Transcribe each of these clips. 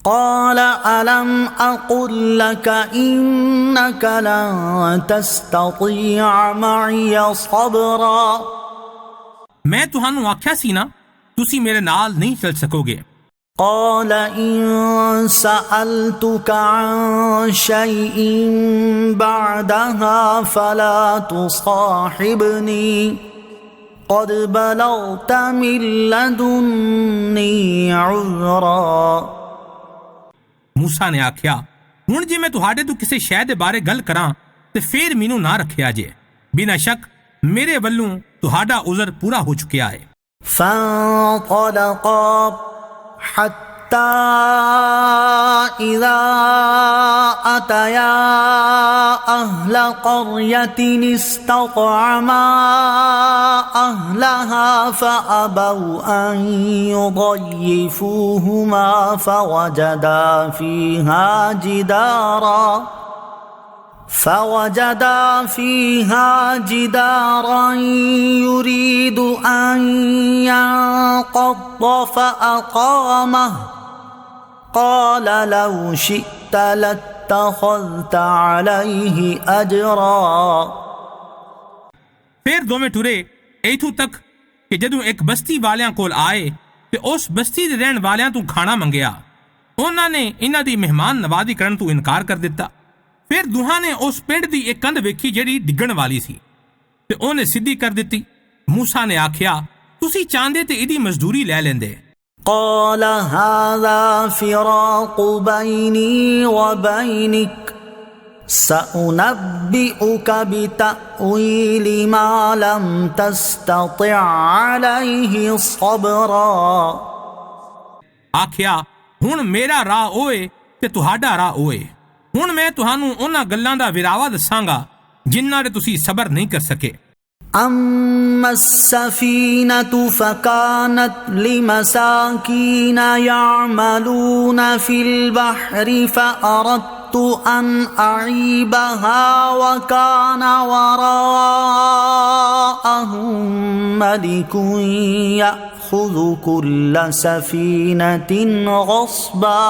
قال ألم أقل لك إنك لن تستطيع معي صبرا میں تہانوں آکھیا سی نا تسی میرے نال نہیں چل سکو گے۔ قال إن سألتك عن شيء بعدها فلا تصاحبني قد بلغت من لدني عذرا۔ موسیٰ نے آکھیا ہن جے میں تہاڈے تو کسے شے دے بارے گل کراں تے پھر مینوں نہ رکھیا جے، بنا شک میرے ولوں تہاڈا عذر پورا ہو چکیا ہے۔ فانطلقا حتى إذا أتيا أهل قرية استطعما أهلها فأبوا أن يضيفوهما فوجدا فيها جدارا يريد أن ينقض فأقامه قال لو شئت لاتخذت عليه أجرا۔ پھر دوویں ٹرے ایتھوں تک کہ جدوں ایک بستی والیاں کول آئے تے اس بستی دے رہن والیاں تو کھانا منگیا، انہاں نے انہاں دی مہمان نوازی کرن تو انکار کر دیتا۔ پھر دوہاں نے اس پنڈ دی ایک کندھ ویکھی جیڑی ڈگن والی سی تے اونے سیدھی کر دتی۔ موسیٰ نے آکھیا تسی چاندے تے ایدی مزدوری لے لیندے۔ قال هذا فراق بيني وبينك سأنبئك بتأويل ما لم تستطع عليه صبرا۔ آکھیا ہن میرا راہ اوئے تے تہاڈا راہ اوئے، ہن میں تہانوں انہاں گلاں دا وراوا دساں گا جنہاں دے تسی صبر نہیں کر سکے۔ أما السفينة فكانت لمساكين يعملون في البحر فأردت أن أعيبها وكان وراءهم ملك يأخذ كل سفينة غصبا۔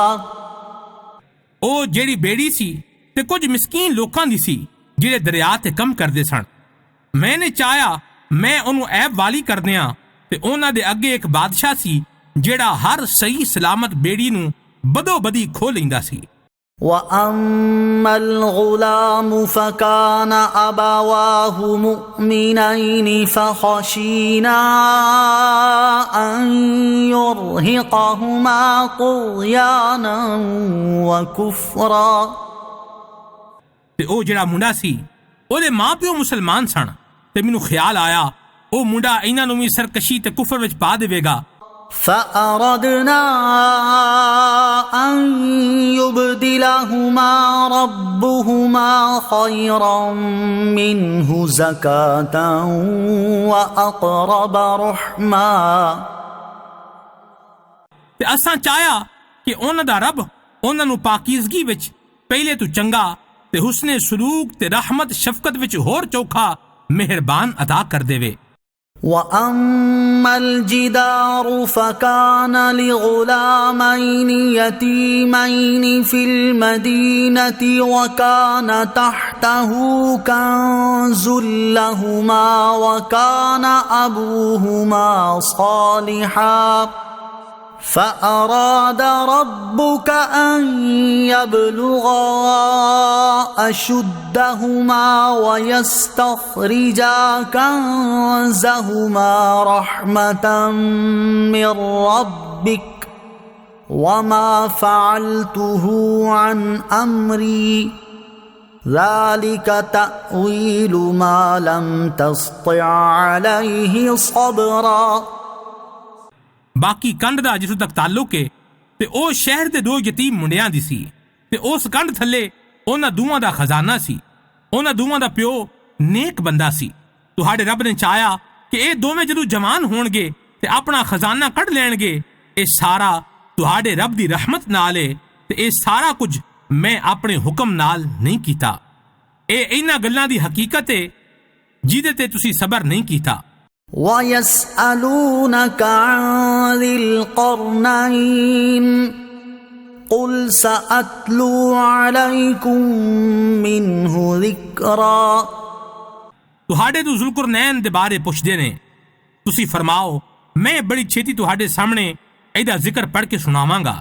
او جیڑی بیڑی سی تے کچھ مسکین لوکاں دی سی جڑے دریا تے کم کردے سن، میں نے چاہیا میں انہوں عیب والی کر دیاں تے انہاں دے اگے ایک بادشاہ سی جیڑا ہر صحیح سلامت بیڑی نو بدو بدی کھو لیندا سی۔ وَأَمَّا الْغُلَامُ فَكَانَ أَبَوَاهُ مُؤْمِنَيْنِ فَخَشِينَا أَن يُرْهِقَهُمَا طُغْيَانًا وَكُفْرًا۔ تے او جڑا منڈا سی او دے ماں پیو مسلمان سن تے مینوں خیال آیا او منڈا انہاں نوں وی سرکشی تے کفر وچ پا دے گا۔ فَأَرَدْنَا أَن يُبْدِلَهُمَا رَبُّهُمَا خَيْرًا مِّنْهُ زَكَاةً وَأَقْرَبَ رُحْمًا۔ تے اساں چاہیا کہ انہاں دا رب انہاں نوں پاکیزگی وچ پہلے تو چنگا تے حسن سلوک تے رحمت شفقت وچ ہور چوکھا مہربان عطا کر دے وے۔ وَأَمَّا الْجِدَارُ فَكَانَ لِغُلَامَيْنِ يَتِيمَيْنِ فِي الْمَدِينَةِ وَكَانَ تَحْتَهُ كَنْزٌ لَهُمَا وَكَانَ أَبُوهُمَا صَالِحًا فَأَرَادَ رَبُّكَ أَن يَبْلُغَا أَشُدَّهُمَا وَيَسْتَخْرِجَا كَنزَهُمَا رَحْمَةً مِّن رَّبِّكَ وَمَا فَعَلْتُهُ عَنْ أَمْرِي ذَلِكَ تَأْوِيلُ مَا لَمْ تَسْطِع عَلَيْهِ صَبْرًا۔ باقی کنڈ دا جتوں تک تعلق ہے تے او شہر دے دو یتیم منڈیاں دی سی تے اس کنڈ تھلے انہاں دوواں دا خزانہ سی، انہاں دوواں دا پیو نیک بندہ سی۔ تہاڈے رب نے چاہیا کہ اے دوویں جدوں جوان ہون گے تے اپنا خزانہ کڈ لین گے، اے سارا تہاڈے رب دی رحمت نال ہے تے اے سارا کچھ میں اپنے حکم نال نہیں کیتا۔ اے انہاں گلاں دی حقیقت ہے جیدے تے تسی صبر نہیں کیتا۔ وَيَسْأَلُونَكَ عَنِ ذِي الْقَرْنَيْنِ قل سأتلو عليكم منه ذكرا۔ تہاڈے تو ذوالقرنین دے بارے پوچھدے نے، تسی فرماؤ میں بڑی چھیتی تہاڈے سامنے ایدا ذکر پڑھ کے سناواں گا۔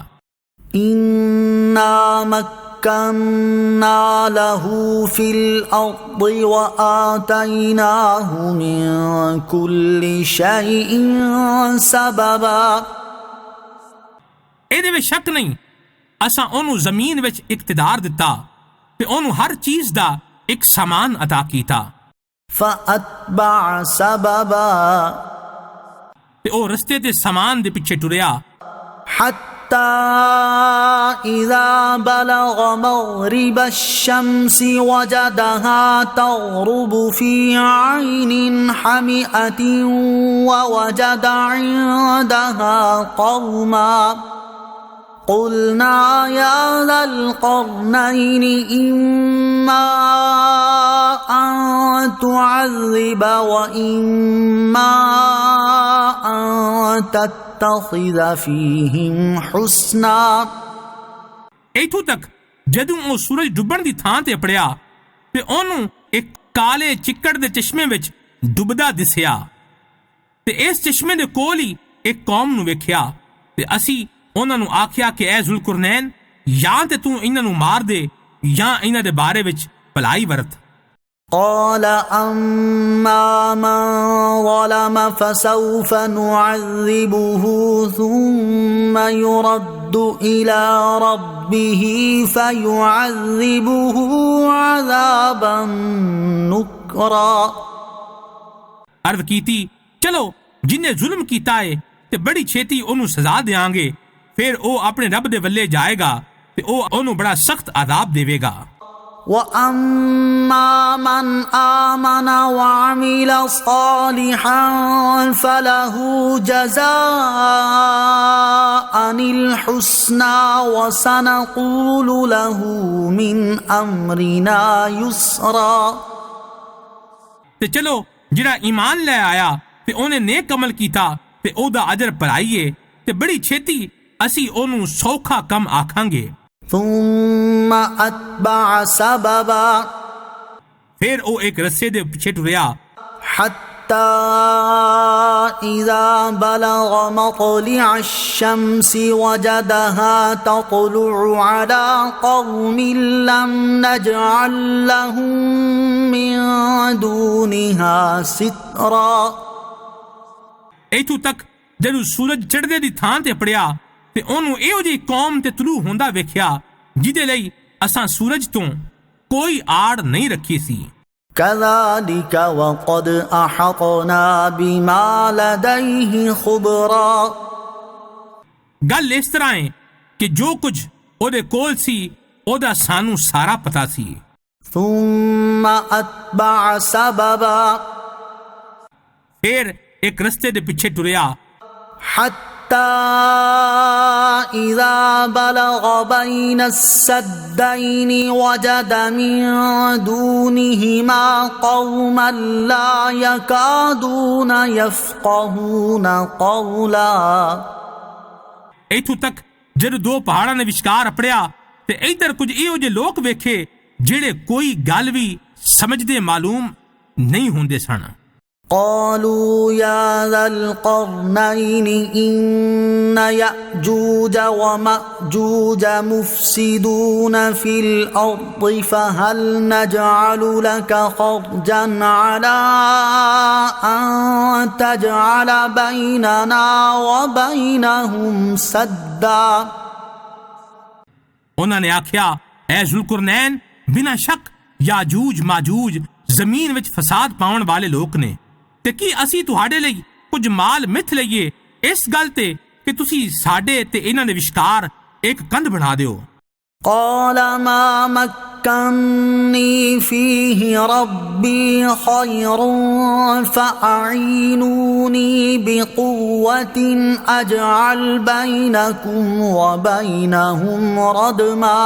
إنا مكنا له في الأرض وآتيناه من كل شيء سببا۔ ایدے وچ شک نہیں، اساں اونوں زمین وچ اقتدار دتا تے اونوں ہر چیز دا ایک سامان عطا کیتا۔ فأتبع سببا، تے او رستے تے سامان دے پیچھے ٹریا، حتى إذا بلغ مغرب الشمس وجدها تغرب في عين حمئة ووجد عندها قوما قلنا يا ذا القرنين إما أن تعذب وإما أن تتخذ فيهم حسنا۔ ایتھوں تک جدوں او سورج ڈبن دی تھاں تے اپڑیا تے اونوں ایک کالے چکڑ دے چشمے وچ ڈبدا دسیا تے اس چشمے دے کول ہی ایک قوم نو ویکھیا تے اسی انہاں نو آکھیا کہ اے ذوالقرنین یا تے تو انہاں نو مار دے یا انہاں دے بارے وچ بھلائی ورت۔ قال أما من ظلم فسوف نعذبه ثم يرد إلى ربه فيعذبه عذابا نكرا۔ عرض کیتی چلو جن نے ظلم کیتا ہے تے بڑی چھیتی انہوں سزا دیاں گے، پھر او اپنے رب دے ولے جائے گا تے او انہوں بڑا سخت عذاب دے گا۔ وَأَمَّا مَنْ آمَنَ وَعَمِلَ صَالِحًا فَلَهُ جَزَاءً الْحُسْنَى وَسَنَقُولُ لَهُ مِنْ أَمْرِنَا يُسْرًا۔ تے چلو جڑا ایمان لے آیا تے اونے نیک عمل کیتا تے او دا اجر پلائیے تے بڑی چھیتی اسی اونوں سوکھا کم آکھاں گے۔ ثم اتبع سببا، پھر او ایک رسے دے پیچھے ٹریا، حتى إذا بلغ مطلع الشمس وجدها تطلع على قوم لم نجعل لهم من دونها سترا۔ ایتھوں تک جدوں سورج چڑھدے دی تھاں تے پڑیا تے اونوں ایہو جی قوم تے طلوع ہوندا ویکھیا جدے لئی اساں سورج تو کوئی آڑ نہیں رکھی سی۔ كذلك وقد أحطنا بما لديه خبرا۔ گل اس طرح ہے کہ جو کچھ او دے کول سی او دا سانو سارا پتا سی۔ ثم اتبع سببا، پھر ایک رستے دے پیچھے ٹریا، حتى إذا بلغ بين السدين وجد من دونهما قوما لا يكادون يفقهون قولا۔ ایتھوں تک جد دو پہاڑاں نے وچکار اپڑیا تے ادھر کچھ ایہو جے لوگ ویکھے جڑے کوئی گل بھی سمجھدے معلوم نہیں ہوندے سن۔ قالوا يا ذا القرنين إن يأجوج ومأجوج مفسدون في الأرض فهل نجعل لك خرجا على أن تجعل بيننا وبينهم سدا۔ انہوں نے آکھیا اے ذوالقرنین بنا شک یاجوج ماجوج زمین وچ فساد پاؤن والے لوگ نے تے کی اسی تہاڈے لئی کچھ مال متھ لئیے اس گل تے کہ تسی ساڈے تے انہاں دے وچکار ایک کندھ بنا دیو۔ قال ما مكنني فيه ربي خير فأعينوني بقوة أجعل بينكم وبينهم ردما۔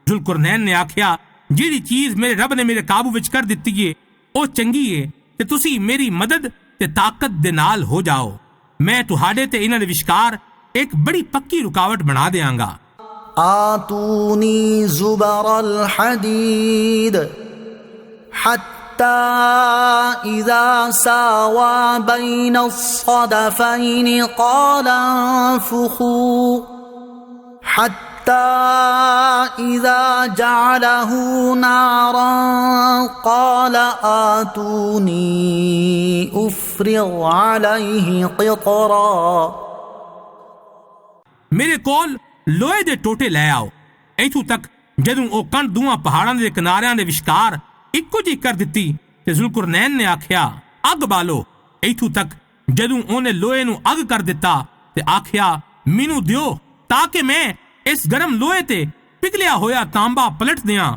ذوالقرنین نے آکھیا جیڑی چیز میرے رب نے میرے قابو وچ کر دتی ہے او چنگی ہے تے تسی میری مدد تے طاقت دے نال ہو جاؤ، میں تہاڈے تے انہاں دے وچکار ایک بڑی پکی رکاوٹ بنا دیاں گا۔ آتونی زبر الحدید حتى إذا ساوى بين الصدفين قال انفخوا حتى إذا جعله نارا قال آتوني أفرغ عليه قطرا۔ میرے کول لوہے دے ٹوٹے لے آؤ، ایتھوں تک جدوں او کنڈ دوواں پہاڑاں دے کناریاں دے وچکار اکو جی کر دتی تے ذوالقرنین نے آکھیا اگ بالو، ایتھوں تک جدوں اونے لوہے نو اگ کر دتا تے آکھیا مینوں دیو تاکہ میں اس گرم لوہے تے پگھلیا ہویا تانبا پلٹ دیاں۔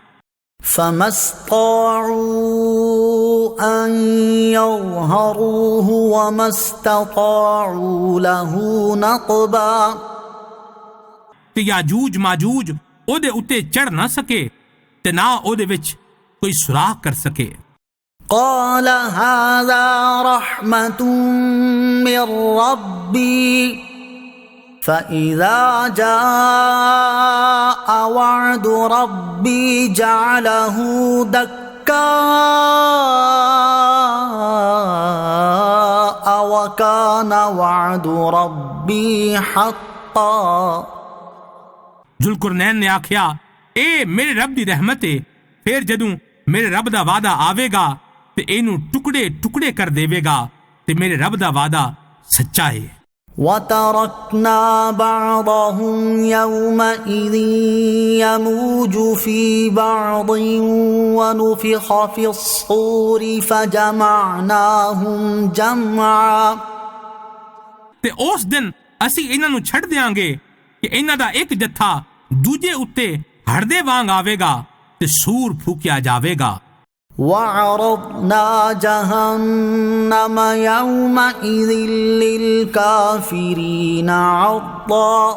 فما استطاعوا أن يظهروه وما استطاعوا له نقبا۔ تے یاجوج ماجوج او دے اتے چڑھ نہ سکے تے نہ او دے وچ کوئی سوراخ کر سکے۔ قال هذا رحمة من ربي فإذا جاء وعد ربي جعله دكاء وكان وعد ربي حقا۔ ذوالقرنین نے آکھیا اے میرے رب دی رحمت ہے، پھر جدوں میرے رب دا وعدہ آوے گا تے اینوں ٹکڑے ٹکڑے کر دیوے گا تے میرے رب دا وعدہ سچا ہے۔ وَتَرَكْنَا بَعْضَهُمْ يَوْمَئِذٍ يَمُوجُ فِي بَعْضٍ وَنُفِخَ فِي الصُّورِ فَجَمَعْنَاهُمْ جَمْعًا۔ تے اس دن اسی انہاں نو چھڑ دیاں گے کہ انہاں دا ایک جتھا دوجے اتے ہڑدے وانگ آوے گا تے سور پھوکیا جاوے گا۔ وَعَرَضْنَا جَهَنَّمَ يَوْمَئِذٍ لِلْكَافِرِينَ عَرْضًا۔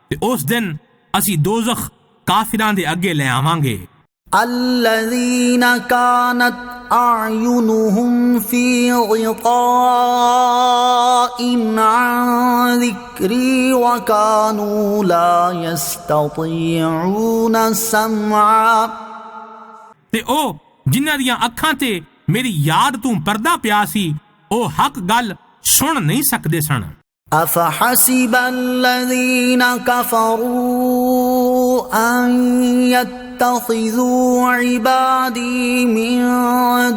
تے اس دن اسی دوزخ کافراں دے اگے لے آواں گے۔ الَّذِينَ كَانَتْ أَعْيُنُهُمْ فِي غِطَاءٍ عَنْ ذِكْرِي وَكَانُوا لَا يَسْتَطِيعُونَ سَمْعًا۔ تے او جنہاں دیاں اکھاں تے میری یاد تو پردہ پیا سی او حق گل سن نہیں سکدے سن۔ أَفَحَسِبَ الَّذِينَ كَفَرُوا أَن يَتَّخِذُوا عِبَادِي مِن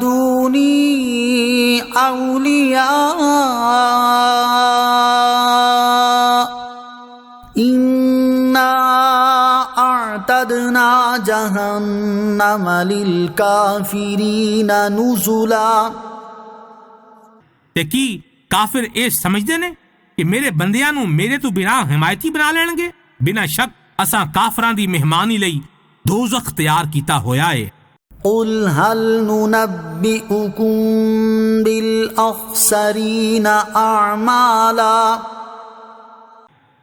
دُونِي أَوْلِيَاءَ إِنَّا أَعْتَدْنَا جَهَنَّمَ لِلْكَافِرِينَ نُزُلًا۔ تے کی کافر اے سمجھدے نے کہ میرے بندیاں نو میرے تو بنا حمایتی بنا لین گے؟ بنا شک اساں کافراں دی مہمانی لئی دوزخ تیار کیتا ہویا ہے۔ قُلْ هَلْ نُنَبِّئُكُمْ بِالْأَخْسَرِينَ أَعْمَالًا۔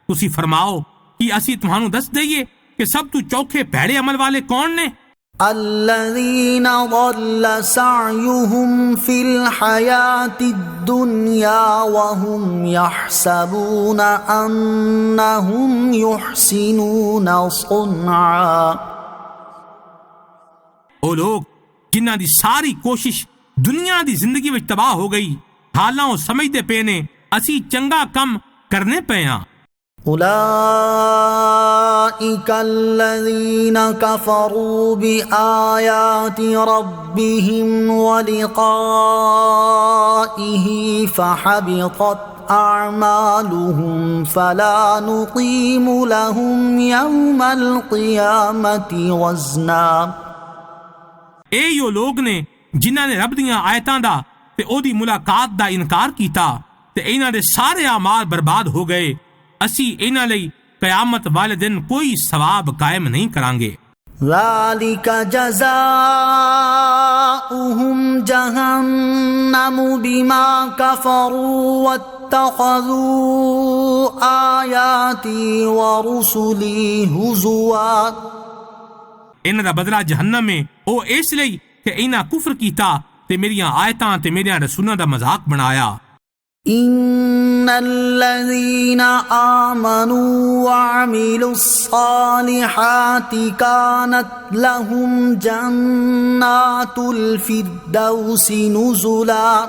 تسی فرماؤ کہ اسی تمہانوں دس دئیے کہ سب تو چوکھے پیڑے عمل والے کون نے؟ الذين ضل سعيهم في الحياة الدنيا وهم يحسبون أنهم يحسنون صنعا۔ او لوگ جنہاں دی ساری کوشش دنیا دی زندگی وچ تباہ ہو گئی، حالاں او سمجھدے پے نے اسی چنگا کم کرنے پے ہاں۔ أولئك الذين كفروا بآيات ربهم ولقائه فحبطت أعمالهم فلا نقيم لهم يوم القيامة وزنا۔ اے یو لوگ نے جنہاں نے رب دیاں آیتاں دا تے او دی ملاقات دا انکار کیتا تے انہاں دے سارے اعمال برباد ہو گئے، اسی انہاں لئی قیامت والے دن کوئی ثواب قائم نہیں کران گے۔ ذَلِكَ جَزَاؤُهُمْ جَهَنَّمُ بِمَا كَفَرُوا وَاتَّخَذُوا آيَاتِي وَرُسُلِي هُزُوًا۔ انہاں دا بدلہ جہنم ہے، او اس لئی کہ انہاں کفر کیتا تے میریاں آیتاں تے میریاں رسولاں دا مذاق بنایا۔ الذين آمنوا وعملوا الصالحات كانت لهم جنات الفردوس نزلا.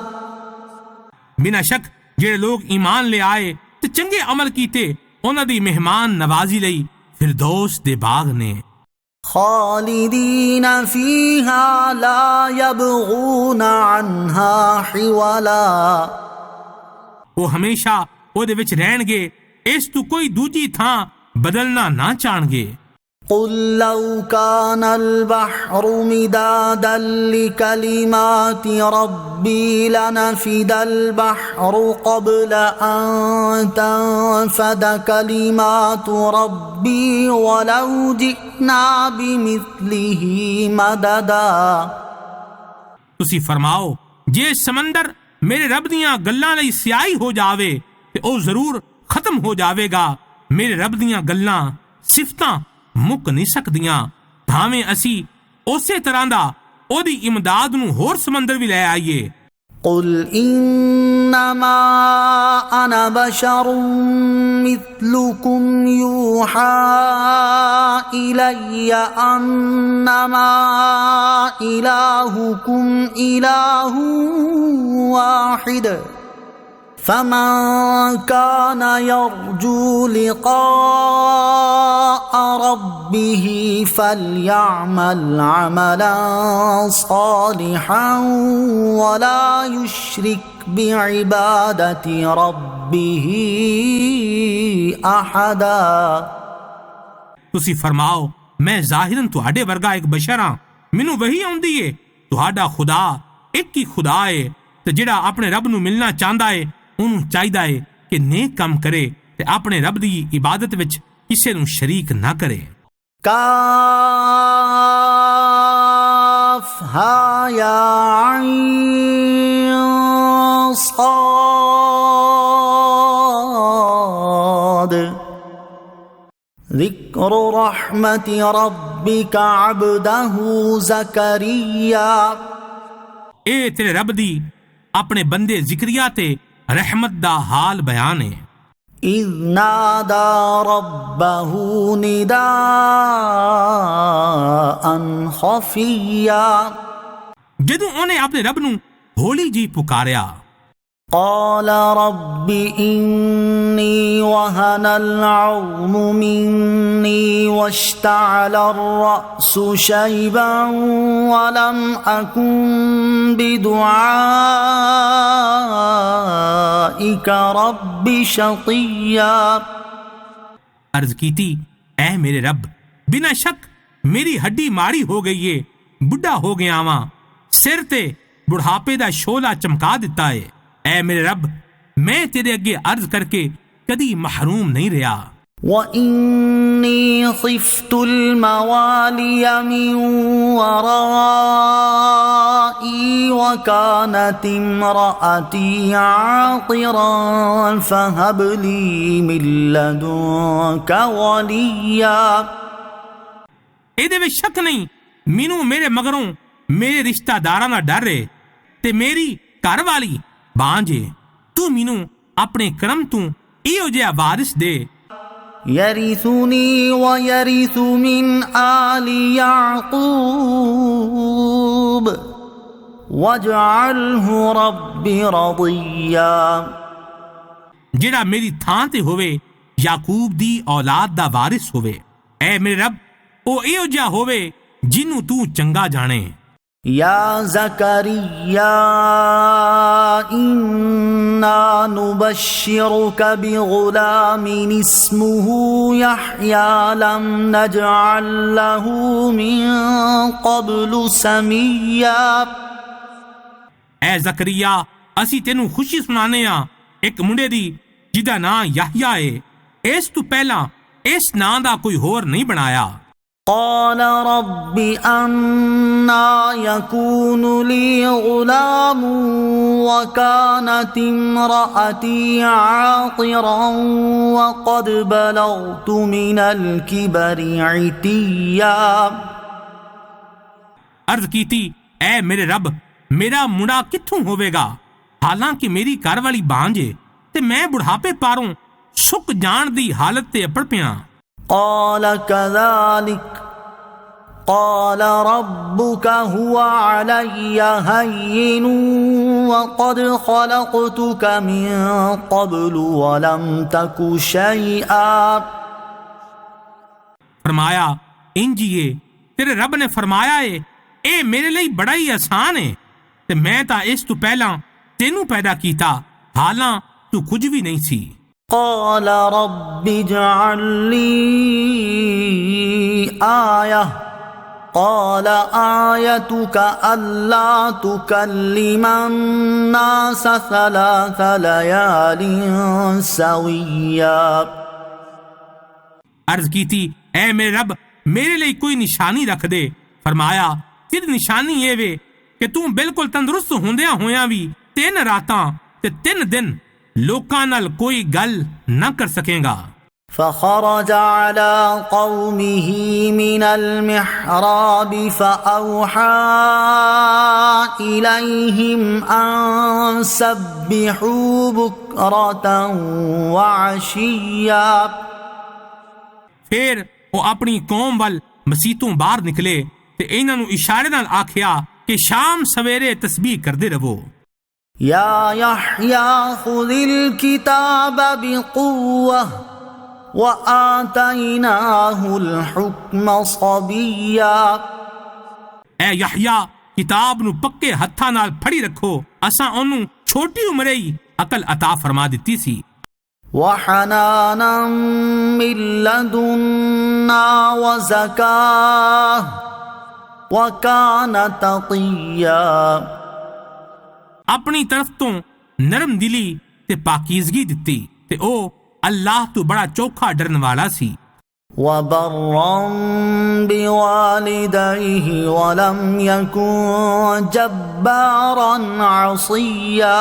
بنا شک جڑے لوگ ایمان لے آئے تے چنگے عمل کیتے انہاں دی مہمان نوازی لئی فردوس دے باغ نے. خالدین فیہا لا یبغون عنہا حولا. وہ ہمیشہ او دے وچ رہن گے، اس تو کوئی دوجی تھاں بدلنا نہ چاہن گے. قل لو كان البحر مدادا لكلمات ربي لنفد البحر قبل أن تنفد كلمات ربي ولو جئنا بمثله مددا. تسی فرماؤ جے سمندر میرے رب دیاں گلاں لئی سیاہی ہو جاوے تے او ضرور ختم ہو جاوے گا. میرے رب دیاں گلاں صفتاں مک نہیں سکدیاں، بھاویں اسی اسی طرح دا او دی امداد نو ہور سمندر بھی لے آئیے. قل انما انا بشر مثلكم يوحى الي انما الهكم اله واحد فمن كان يرجو لقاء ربه فليعمل عملا صالحا ولا يشرك بعبادة ربه أحدا. تسی فرماؤ میں ظاہراً تہاڈے ورگا ایک بشر ہاں، مینوں وہی آؤندی ہے. تہاڈا خدا ایک ہی خدا ہے تے جڑا اپنے رب نو ملنا چاہندا ہے انہوں چاہیدا ہے کہ نیک کام کرے تے اپنے رب دی عبادت وچ کسے نو شریک نہ کرے. کاف ہا یا عین صاد ذکر رحمت ربک عبدہ زکریا. اے تیرے رب دی اپنے بندے زکریا تے رحمت دا حال بیان ہے. اذ نادا ربہ نداء خفیا. جدوں انہیں اپنے رب نو ہولی جی پکاریا. قال رب انی وہن العظم منی واشتعل الرأس شیبا ولم اکن بدعائک رب شقیا. عرض کی تھی اے میرے رب بنا شک میری ہڈی ماڑی ہو گئی ہے، بڈھا ہو گیا واں، سر تے بڑھاپے دا شولہ چمکا دیتا ہے. اے میرے رب میں تیرے اگے عرض کر کے کدی محروم نہیں رہا. وَإِنِّي خِفْتُ الْمَوَالِيَ مِنْ وَرَائِي وَكَانَتِ امْرَأَتِي عَاقِرًا فَهَبْ لِي مِن لَّدُنكَ وَلِيًّا. ਇਹਦੇ ਵਿੱਚ ਸ਼ੱਕ ਨਹੀਂ ਮੈਨੂੰ ਮੇਰੇ ਮਗਰੋਂ ਮੇਰੇ ਰਿਸ਼ਤੇਦਾਰਾਂ ਦਾ ਡਰ ਹੈ ਤੇ ਮੇਰੀ ਘਰ ਵਾਲੀ ਬਾਂਝੇ. ਤੂੰ ਮੈਨੂੰ ਆਪਣੇ ਕਰਮ ਤੋਂ ਇਹੋ ਜਿਹਾ ਵਾਰਿਸ ਦੇ. يَرِثُنِي وَيَرِثُ مِنْ آلِ يَعْقُوبَ وَاجْعَلْهُ رَبِّ رَضِيًّا. ਜਿਹੜਾ ਮੇਰੀ ਥਾਂ ਤੇ ਹੋਵੇ ਯਾਕੂਬ ਦੀ ਔਲਾਦ ਦਾ ਵਾਰਿਸ ਹੋਵੇ. اے ਮੇਰੇ ਰੱਬ ਉਹ ਇਹੋ ਜਿਹਾ ਹੋਵੇ ਜਿਹਨੂੰ ਤੂੰ ਚੰਗਾ ਜਾਣੇ. یا زکریا انا نبشرک بغلام اسمه یحیی لم نجعل له من قبل سمیا. اے زکریا اسی تینوں خوشی سنانے ہاں ایک منڈے دی جدا ناں یحییٰ ہے، اس تو پہلا اس ناں دا کوئی ہور نہیں بنایا. قال رب أنا يكون لي غلام وكانت امرأتي عاقرا وقد بلغت من الكبر عتيا. عرض کی تھی اے میرے رب میرا منڈا کتھوں ہوئے گا حالانکہ میری گھر والی بانجھ ہے ਤੇ ਮੈਂ ਬੁਢਾਪੇ ਪਾਰੋਂ ਸੁੱਕ ਜਾਣ ਦੀ ਹਾਲਤ ਤੇ ਅਪੜ ਪਿਆ। قال كذلك قال ربك هو علي هين وقد خلقتك من قبل ولم تك شيئا۔ فرمایا انجیے تیرے رب نے فرمایا ہے اے میرے ਲਈ ਬੜਾ ਹੀ ਆਸਾਨ ਹੈ ਤੇ ਮੈਂ ਤਾਂ ਇਸ ਤੋਂ ਪਹਿਲਾਂ ਤੈਨੂੰ ਪੈਦਾ ਕੀਤਾ ਹਾਲਾਂ ਤੂੰ ਕੁਝ ਵੀ ਨਹੀਂ ਸੀ۔ قال رب اجعل لي آية قال آيتك ألا تكلم الناس 3 ليال سويا۔ عرض کی تھی اے میرے رب میرے ਲਈ ਕੋਈ ਨਿਸ਼ਾਨੀ ਰੱਖ ਦੇ۔ ਫਰਮਾਇਆ ਤੇਰੀ ਨਿਸ਼ਾਨੀ ਇਹ ਵੇ ਕਿ ਤੂੰ ਬਿਲਕੁਲ ਤੰਦਰੁਸਤ ਹੁੰਦਿਆਂ ਹੋਇਆਂ ਵੀ 3 ਰਾਤਾਂ ਤੇ 3 ਦਿਨ ਲੋਕਾਂ ਨਾਲ ਕੋਈ ਗੱਲ ਨਾ ਕਰ ਸਕੇਗਾ۔ فخرج على قومه من المحراب فأوحى إليهم أن سبحوا بكرة وعشيا۔ پھر وہ اپنی قوم ول مسیتوں باہر نکلے تے انہاں نوں اشارے نال آکھیا کہ شام سویرے تسبیح کردے رہو۔ یا یحییٰ خذ الکتاب بقوة وآتیناہ الحکم صبیا۔ اے یحییٰ کتاب نو پکے ہتھاں نال پھڑی رکھو، اساں اونوں چھوٹی عمرے ہی عقل عطا فرما دتی سی۔ وحنانا من لدنا وزکاة وکان تقیا۔ اپنی طرف تو نرم دلی تے پاکیزگی دتی تے او اللہ تو بڑا چوکھا ڈرن والا سی۔ وبرا بوالديه ولم يكن جبارا عصيا۔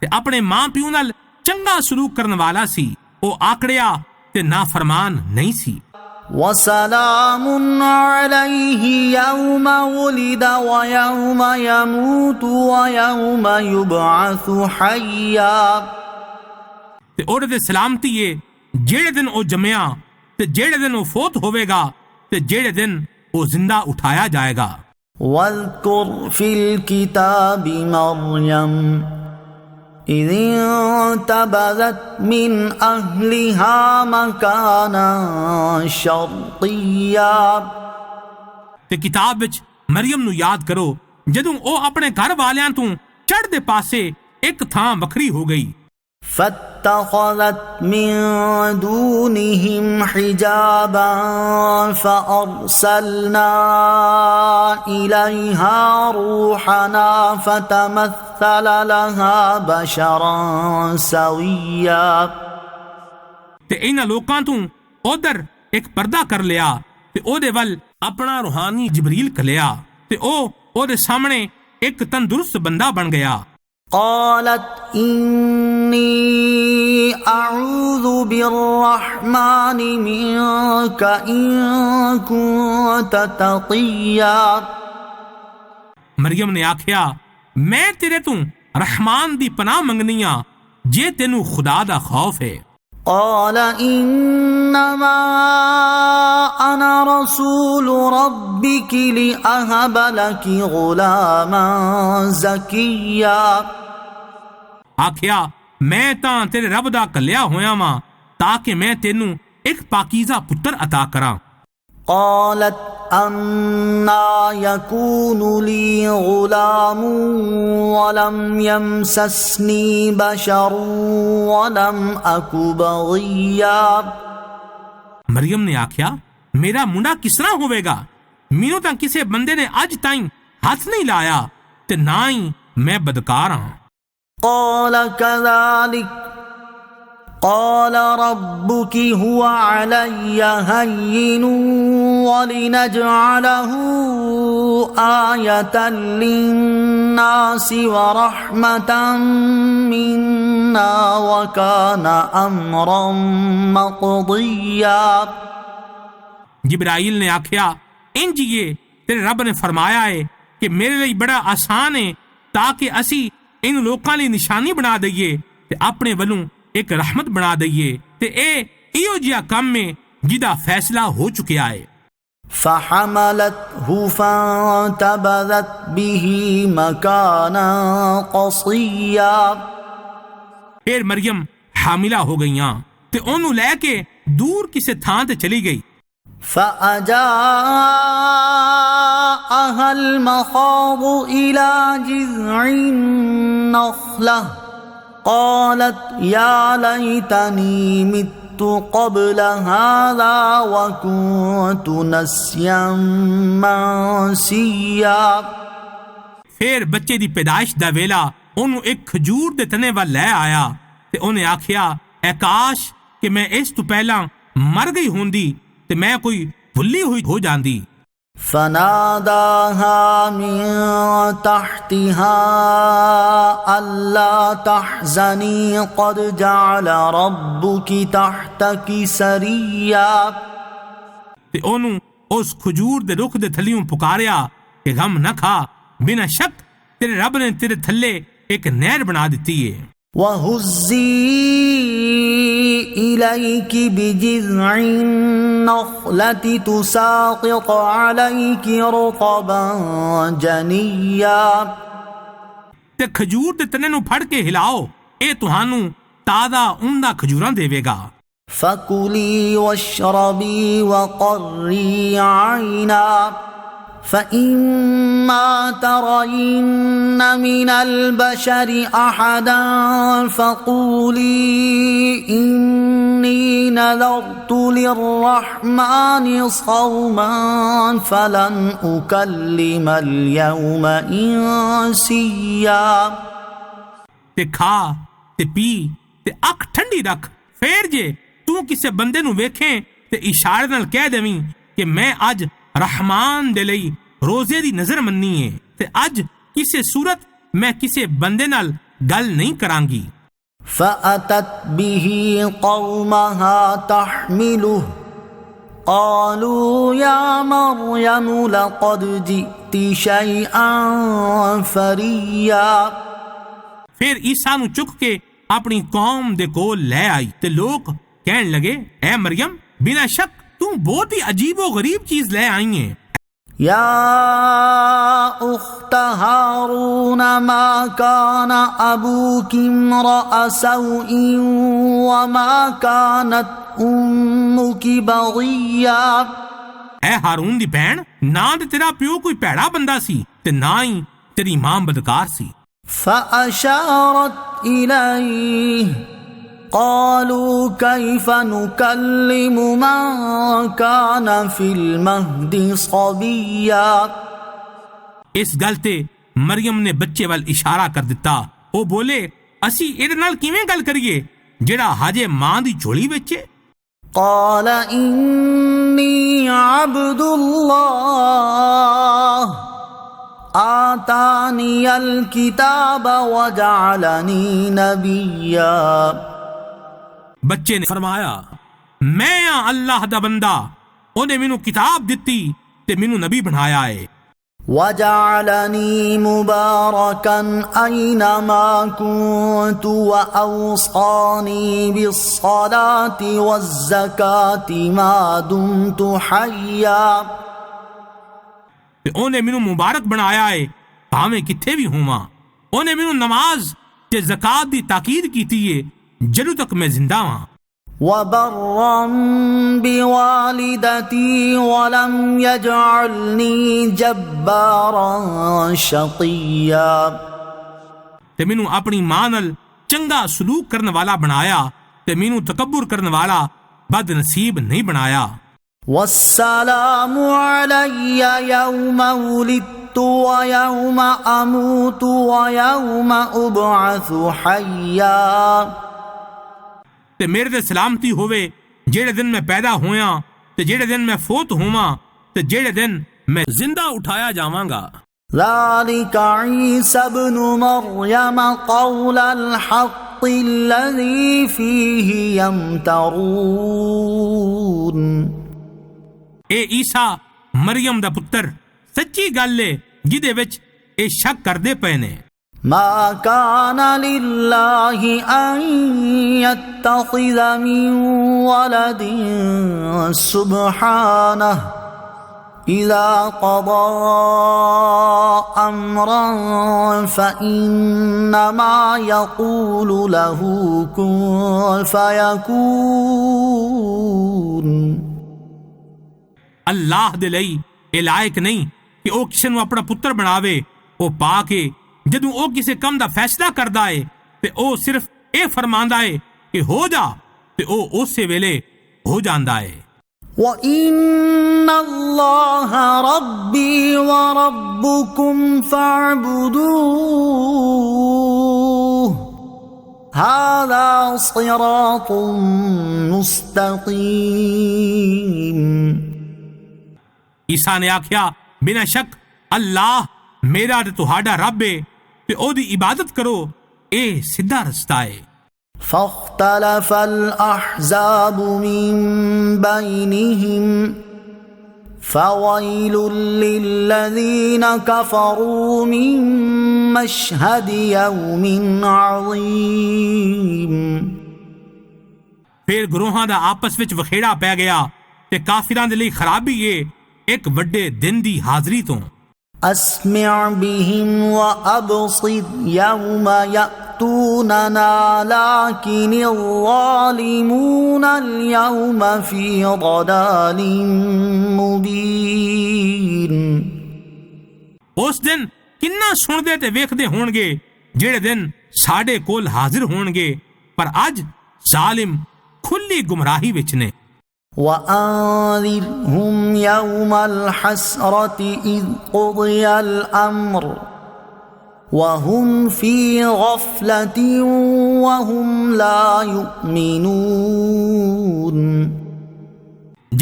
تے اپنے ماں پیو نال چنگا سلوک کرن والا سی، او آکڑیا تے نافرمان نہیں سی۔ وسلام عليه يوم ولد ويوم يموت ويوم يبعث حيا۔ تے اور دے سلامتی ہے جیڑے دن او جمیا تے جیڑے دن او فوت ہوئے گا تے جیڑے دن او زندہ اٹھایا جائے گا۔ واذكر في الكتاب مريم إذ انتبذت من أهلها مكانا شرقيا۔ تے کتاب وچ مریم نو یاد کرو جدوں او اپنے گھر والیاں تو چڑھ دے پاسے ایک تھاں وکھری ہو گئی۔ فاتخذت من دونهم حجابا فأرسلنا إليها روحنا فتمثل لها بشرا سويا۔ تے انہاں لوکاں تو ادھر ایک پردہ کر لیا تے او دے ول اپنا روحانی جبریل کلیا تے او دے سامنے ایک تندرست بندہ بن گیا۔ قالت إني أعوذ بالرحمن منك إن كنت تقيا۔ مریم نے آکھیا میں تیرے تو رحمان دی پناہ منگنیاں جے تینوں خدا دا خوف ہے۔ قال إنما أنا رسول ربك لأهب لك غلاما زكيا۔ آکھیا میں تاں تیرے رب دا کلیا ہویا ماں تاکہ میں تینوں ایک پاکیزہ پتر عطا کراں۔ قالت أنا يكون لي غلام ولم يمسسني بشر ولم أك بغيا۔ مریم نے آکھیا میرا منڈا کس طرح ہوئے گا، مینوں تاں کسے بندے نے اج تائیں ہاتھ نہیں لایا تے نہ ہی میں بدکار ہاں۔ قال كذلك قال ربك هو علي هين ولنجعله آية للناس ورحمة منا وكان أمرا مقضيا۔ جبرائیل نے آکھیا انج یہ تیرے رب نے فرمایا ہے کہ میرے لیے بڑا آسان ہے تاکہ اسی ان لوکاں ਲਈ ਨਿਸ਼ਾਨੀ ਬਣਾ ਦਈਏ تے اپنے ولوں ایک رحمت بنا دئیے تے اے ایو جیا کم میں جدا فیصلہ ہو چکیا ہے۔ فحملته فانتبذت به مكانا قصيا، پھر مریم حاملہ ہو گئیاں تے اونوں لے کے دور کسے تھاں تے چلی گئی۔ فأجاءها المخاض إلى جذع النخلة قالت يا ليتني مت قبل هذا وكنت نسيا منسيا۔ پھر بچے دی پیدائش دا ویلا انہوں ایک کھجور دے تنے ول لے آیا تے انہیں آکھیا اے کاش کہ میں اس تو پہلا مر گئی ہوندی تے میں کوئی بھلی ہوئی ہو جاندی۔ فناداها من تحتها ألا تحزني قد جعل ربك تحتك سريا، تے انہوں اس کھجور دے رخ دے تھلیوں پکاریا کہ غم نہ کھا، بنا شک تیرے رب نے تیرے تھلے ایک نہر بنا دیتی ہے۔ وَهُزِّي إِلَيْكِ بِجِذْعِ النَّخْلَةِ تُسَاقِطْ عَلَيْكِ رُطَبًا جَنِيًّا، تے کھجور دے تنے نو پھڑ کے ہلاؤ، اے تہانوں تازہ عمدہ کھجوراں دے گا۔ فَكُلِي وَاشْرَبِي وَقَرِّي عَيْنًا فَإِمَّا تَرَيِنَّ مِنَ الْبَشَرِ أَحَدًا فَقُولِي إِنِّي نَذَرْتُ لِلرَّحْمَنِ صَوْمًا فَلَنْ أُكَلِّمَ الْيَوْمَ إِنسِيًّا۔ تے کھا تے پی تے اکھ ٹھنڈی رکھ، پھر جے تو کسے بندے نو ویکھیں تے اشارے نال کہہ دیویں کہ میں اج رحمان دے لئی روزے دی نظر مننی ہے تے اج کسے صورت میں کسے بندے نال گل نہیں کران گی۔ فَأَتَتْ بِهِ قَوْمَهَا تَحْمِلُهُ قَالُوا يَا مَرْيَمُ لَقَدْ جِئْتِ شَيْئًا فَرِيًّا، پھر عیسیٰ نو چک کے اپنی قوم دے کول لے آئی تے لوگ کہن لگے اے مریم بنا شک تو بہت ہی عجیب و غریب چیز لے آئی ہیں۔ یا اخت ہارون ما کان ابوک امرأ سوء وما کانت امک بغیا، اے ہارون دی بہن، نہ تے تیرا پیو کوئی پیڑا بندہ سی تے نہ ہی تیری ماں بدکار سی۔ فأشارت الیہ قالوا كيف نكلم من كان في المهد صبيا، اس گل تے مریم نے بچے وال اشارہ کر دیتا، وہ بولے اسی ایدے نال کیویں گل کریے جڑا ہجے ماں دی جھولی وچ ہے؟ قال انی عبد اللہ آتانی الکتاب وجعلنی نبیا، بچے نے فرمایا میں ہاں اللہ دا بندہ، انہیں مینوں کتاب دتی تے مینوں نبی بنایا ہے۔ وَجَعَلَنِي مُبَارَكًا أَيْنَمَا كُنتُ وَأَوْصَانِي بِالصَّلَاةِ وَالزَّكَاةِ مَا دُمْتُ حَيًّا، انہیں مینوں مبارک بنایا ہے بھاویں کتھے بھی ہواں، انہیں مینوں نماز تے زکات دی تاکید کیتی ہے جدوں تک میں زندہ ہاں۔ وَبَرًّا بِوَالِدَتِي وَلَمْ يَجْعَلْنِي جَبَّارًا شَقِيًّا، تے مینوں اپنی ماں نال چنگا سلوک کرنے والا بنایا تے مینوں تکبر کرنے والا بد نصیب نہیں بنایا۔ وَالسَّلَامُ عَلَيَّ يَوْمَ وُلِدتُّ وَيَوْمَ أَمُوتُ وَيَوْمَ أُبْعَثُ حَيًّا، تے میرے تے سلامتی ہوئے جیڑے دن میں پیدا ہویاں تے جیڑے دن میں فوت ہوواں تے جیڑے دن میں زندہ اٹھایا جاواں گا۔ ذَلِكَ عِيسَى ابْنُ مَرْيَمَ قَوْلَ الْحَقِّ الَّذِي فِيهِ يَمْتَرُونَ، اے عیسیٰ مریم دا پتر سچی گل ہے جدے وچ اے شک کردے پے نے۔ ما كان لله أن يتخذ من ولد سبحانه إذا قضى أمرا فإنما يقول له كن فيكون. اللہ دے لئی اے لائق نہیں کہ او کسے نو اپنا پتر بناوے. او پا کے جدوں او کسے کم دا فیصلہ کردا ہے تے او صرف اے فرماندا ہے کہ ہو جا تے او اسی ویلے ہو جاندا ہے. وَإِنَّ اللَّهَ رَبِّي وَرَبُّكُمْ فَاعْبُدُوهُ هَذَا صِرَاطٌ مُسْتَقِيمٌ. عیسیٰ نے آکھیا بنا شک اللہ میرا تے تہاڈا رب ہے تے او دی عبادت کرو، اے سیدھا رستہ ہے. فاختلف الأحزاب من بينهم فويل للذين كفروا من مشهد يوم عظيم. پھر گروہاں دا آپس وچ وکھیڑا پی گیا تے کافراں دے لئی خرابی ہے ایک وڈے دن دی حاضری تو. اسمع بهم وابصر يوم يأتوننا لكن الظالمون اليوم في ضلال مبين. اس دن کنا سن دے تے ویکھ دے ہون گے جڑے دن ساڈے کول حاضر ہون گے، پر اج ظالم کھلی گمراہی وچ نے. وَأَنذِرْهُمْ يَوْمَ الْحَسْرَةِ إِذْ قُضِيَ الْأَمْرُ وَهُمْ فِي غَفْلَةٍ وَهُمْ لَا يُؤْمِنُونَ.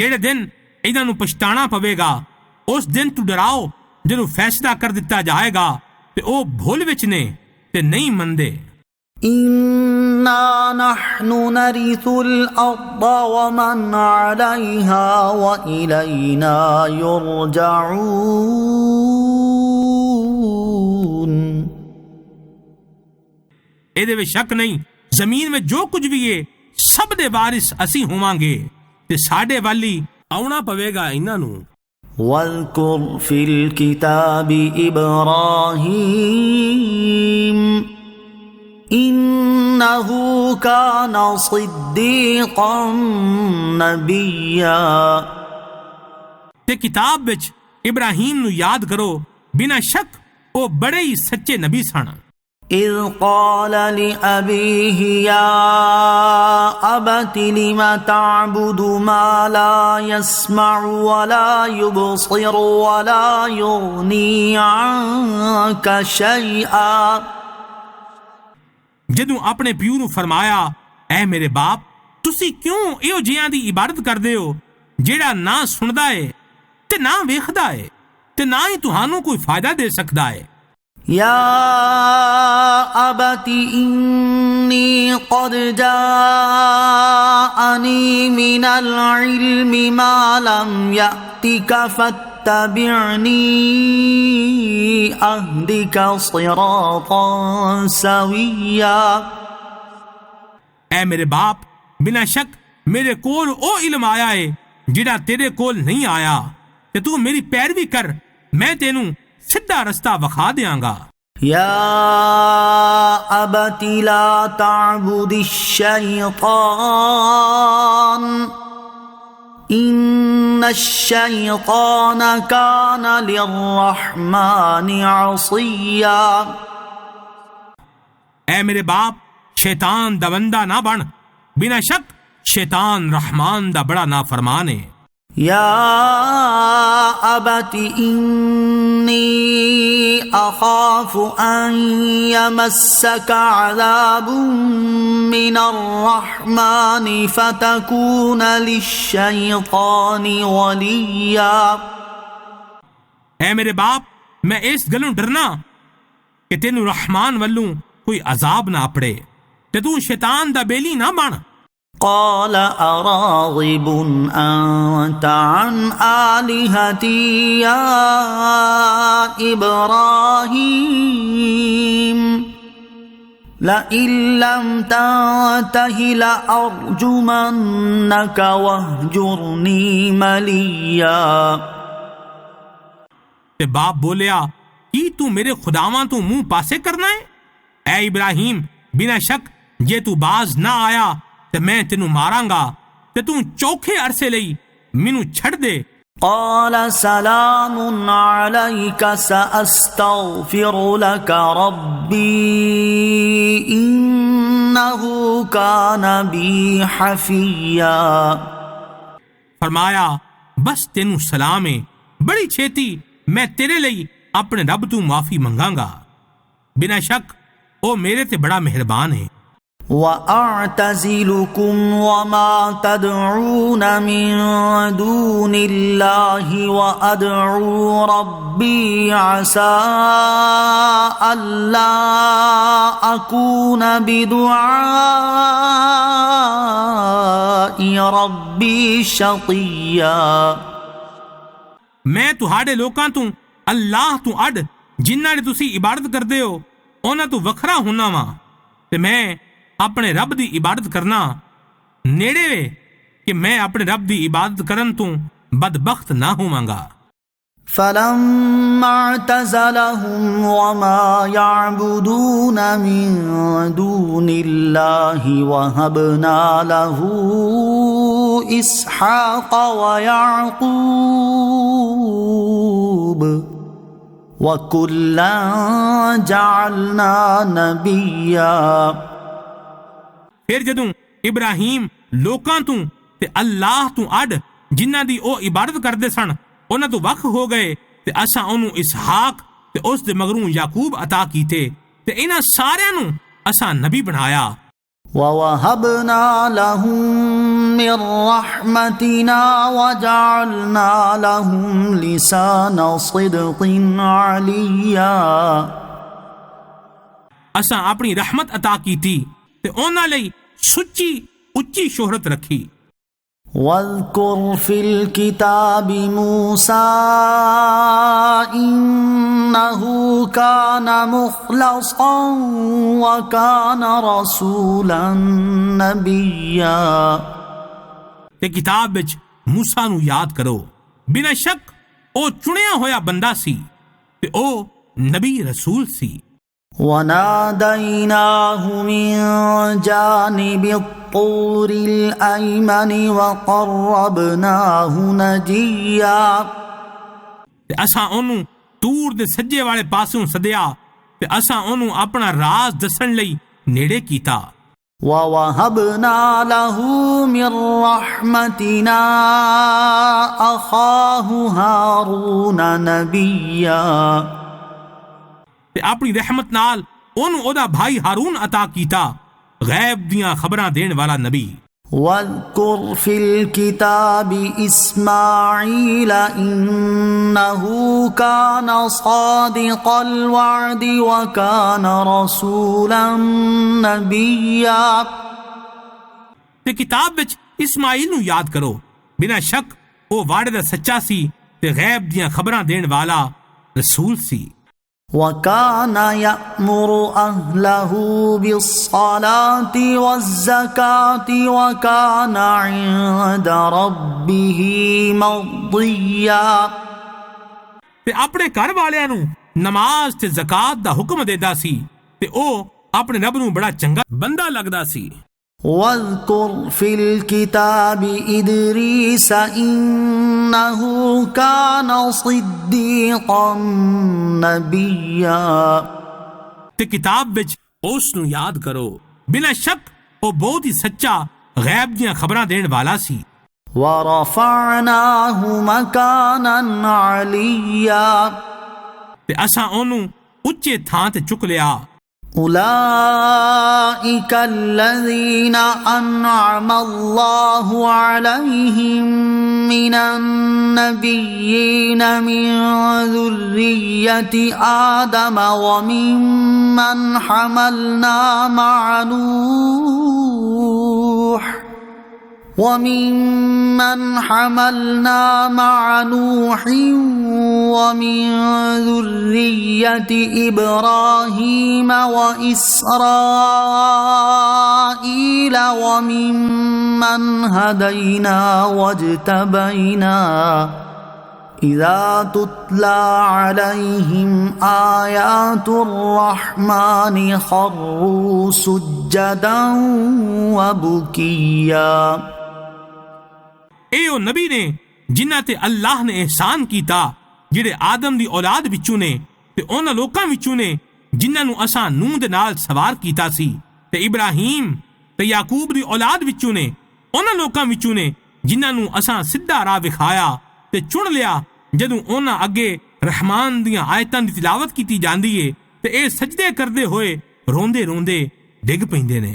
جڑے دن انہاں نوں پچھتانا پوے گا اس دن تو ڈراؤ جدوں فیصلہ کر دتا جائے گا تے او بھول وچ نے تے نہیں مندے. إِنَّا نَحْنُ نَرِثُ الْأَرْضَ وَمَنْ عَلَيْهَا وَإِلَيْنَا يُرْجَعُونَ. اے دے وچ شک نہیں زمین میں جو کچھ بھی ہے سب دے وارث اسی ہوواں گے تے ساڈے والی آونا پوے گا انہاں نوں. وَاذْكُرْ فِي الْكِتَابِ إِبْرَاهِيمَ إِنَّهُ كَانَ صِدِّيقًا نَبِيًّا. تے کتاب وچ ابراہیم نو یاد کرو، بنا شک او بڑے ہی سچے نبی سن. إِذْ قَالَ لِأَبِيهِ يَا أَبَتِ لِمَ تَعْبُدُ مَا لَا يَسْمَعُ وَلَا يُبْصِرُ وَلَا يُغْنِي عَنكَ شَيْئًا. جدوں اپنے پیو نو فرمایا اے میرے باپ تسی کیوں ایو جیاں دی عبادت کردے ہو جیڑا نہ سندا ہے تے نہ ویکھدا ہے تے نہ ہی تہانوں کوئی فائدہ دے سکدا ہے. یا ابت انی قد جاءنی من العلم ما لم یأتک فاتبعنی اہدک صراطا سویا. اے میرے باپ بنا شک میرے کول او علم آیا ہے جڑا تیرے کول نہیں آیا تے تو میری پیروی کر میں تینوں سیدھا رستہ وکھا دیاں گا. یا ابت لا تعبد الشیطان ان الشیطان کان للرحمن عصیا. اے میرے باپ شیطان دا بندہ نہ بن، بنا شک شیطان رحمان دا بڑا نافرمان ہے. یا ابت انی اخاف ان یمسک عذاب من الرحمن فتکون للشیطان ولیا. اے میرے باپ میں اس گلوں ڈرنا کہ تینوں رحمان ولوں کوئی عذاب نہ اپڑے تے تو شیطان دا بیلی نہ بن. قال أراغب أنت عن آلهتي يا إبراهيم لئن لم تنته لأرجمنك واهجرني مليا۔ تے باپ بولیا کی تو میرے خداواں تو منہ پاسے کرنا ہے؟ اے ابراہیم بنا شک جے تو باز نہ آیا تے میں تینوں ماراں گا تے تو چوکھے عرصے لئی مینوں چھڑ دے۔ قال سلام عليك سأستغفر لك ربي إنه كان بي حفيا۔ فرمایا بس تینوں سلام ہے، بڑی چھیتی میں تیرے لئی اپنے رب تو معافی منگاں گا، بنا شک او میرے تے بڑا مہربان ہے۔ وَأَعْتَزِلُكُمْ وَمَا تَدْعُونَ مِن دُونِ اللَّهِ وَأَدْعُو رَبِّي عَسَىٰ أَلَّا أَكُونَ بِدُعَاءِ رَبِّي شَقِيًّا۔ میں تہاڈے لوکاں تو اللہ تو اڈ جنہاں دی تسی عبادت کردے ہو انہاں تو وکھرا ہونا وا تے میں اپنے رب دی عبادت کرنا نیڑے وے کہ میں اپنے رب دی عبادت کرن تو بدبخت نہ ہوواں گا۔ فَلَمَّا اعْتَزَلَهُمْ وَمَا يَعْبُدُونَ مِن دُونِ اللَّهِ وَهَبْنَا لَهُ إِسْحَاقَ وَيَعْقُوبَ وَكُلًّا جَعَلْنَا نَبِيًّا۔ پھر جدوں ابراہیم لوکاں تو تے اللہ تو اڈ جنہاں دی او عبادت کردے سن انہاں تو وکھ ہو گئے تے اساں انہوں اسحاق تے اس دے مگروں یعقوب عطا کیتے تے انہاں ساریاں نوں اساں نبی بنایا۔ وَوَهَبْنَا لَهُم مِّن رَّحْمَتِنَا وَجَعَلْنَا لَهُمْ لِسَانَ صِدْقٍ عَلِيًّا۔ اساں اپنی رحمت عطا کیتی تے انہاں لئی سچی اچھی شہرت رکھی۔ وَاذْكُرْ فِي الْكِتَابِ مُوسَىٰ إِنَّهُ كَانَ مُخْلَصًا وَكَانَ رَسُولًا نَبِيًّا۔ تے کتاب وچ موسیٰ نو یاد کرو، بنا شک او چنیا ہویا بندہ سی تے او نبی رسول سی۔ وَنَادَيْنَاهُ مِن جَانِبِ الطُّورِ الْأَيْمَنِ وَقَرَّبْنَاهُ نَجِيًّا۔ تے اساں اونوں تور دے سجے والے پاسوں سدیا تے اساں اونوں اپنا راز دسن لئی نیڑے کیتا۔ وَوَهَبْنَا لَهُ مِن رَّحْمَتِنَا أَخَاهُ هَارُونَ نَبِيًّا۔ تے اپنی رحمت نال اونوں او دا بھائی ہارون عطا کیتا، غیب دیاں خبراں دین والا نبی۔ وَاذْكُرْ فِي الْكِتَابِ إِسْمَاعِيلَ إِنَّهُ كَانَ صَادِقَ الْوَعْدِ وَكَانَ رَسُولًا نَبِيًّا۔ تے کتاب وچ اسماعیل نو یاد کرو، بنا شک او وعدے دا سچا سی تے غیب دیاں خبراں دین والا رسول سی۔ وَكَانَ يَأْمُرُ أَهْلَهُ بِالصَّلَاةِ وَالزَّكَاةِ وَكَانَ عِندَ رَبِّهِ مَرْضِيًّا۔ تے اپنے گھر والیاں نو نماز تے زکات دا حکم دیندا سی تے او اپنے رب نو بڑا چنگا بندہ لگدا سی۔ وَاذْكُرْ فِي الْكِتَابِ إِدْرِيسَ إِنَّهُ كَانَ صِدِّيقًا نَبِيًّا۔ تے کتاب وچ اس نو یاد کرو، بلا شک او بہت ہی سچا غیب دیاں خبراں دین والا سی۔ وَرَفَعْنَاهُ مَكَانًا عَلِيًّا۔ تے اساں اونوں اچے تھاں تے چک لیا۔ أولئك الذين أنعم الله عليهم من النبيين من ذرية آدم وممن حملنا مع نوح وممن حملنا مع نوح ومن ذرية إبراهيم وإسرائيل وممن هدينا واجتبينا إذا تتلى عليهم آيات الرحمن خروا سجدا وبكيا۔ اے او نبی نے جنہاں تے اللہ نے احسان کیتا جڑے آدم دی اولاد وچوں نے تے انہاں لوکاں وچوں نے جنہاں نو اساں نوح دے نال سوار کیتا سی تے ابراہیم تے یعقوب دی اولاد وچوں نے انہاں لوکاں وچوں نے جنہاں نو اساں سیدھا راہ وکھایا تے چن لیا جدوں انہاں اگے رحمان دیاں آیتاں دی تلاوت کیتی جاندی ہے تے اے سجدے کردے ہوئے روندے روندے ڈگ پیندے نے۔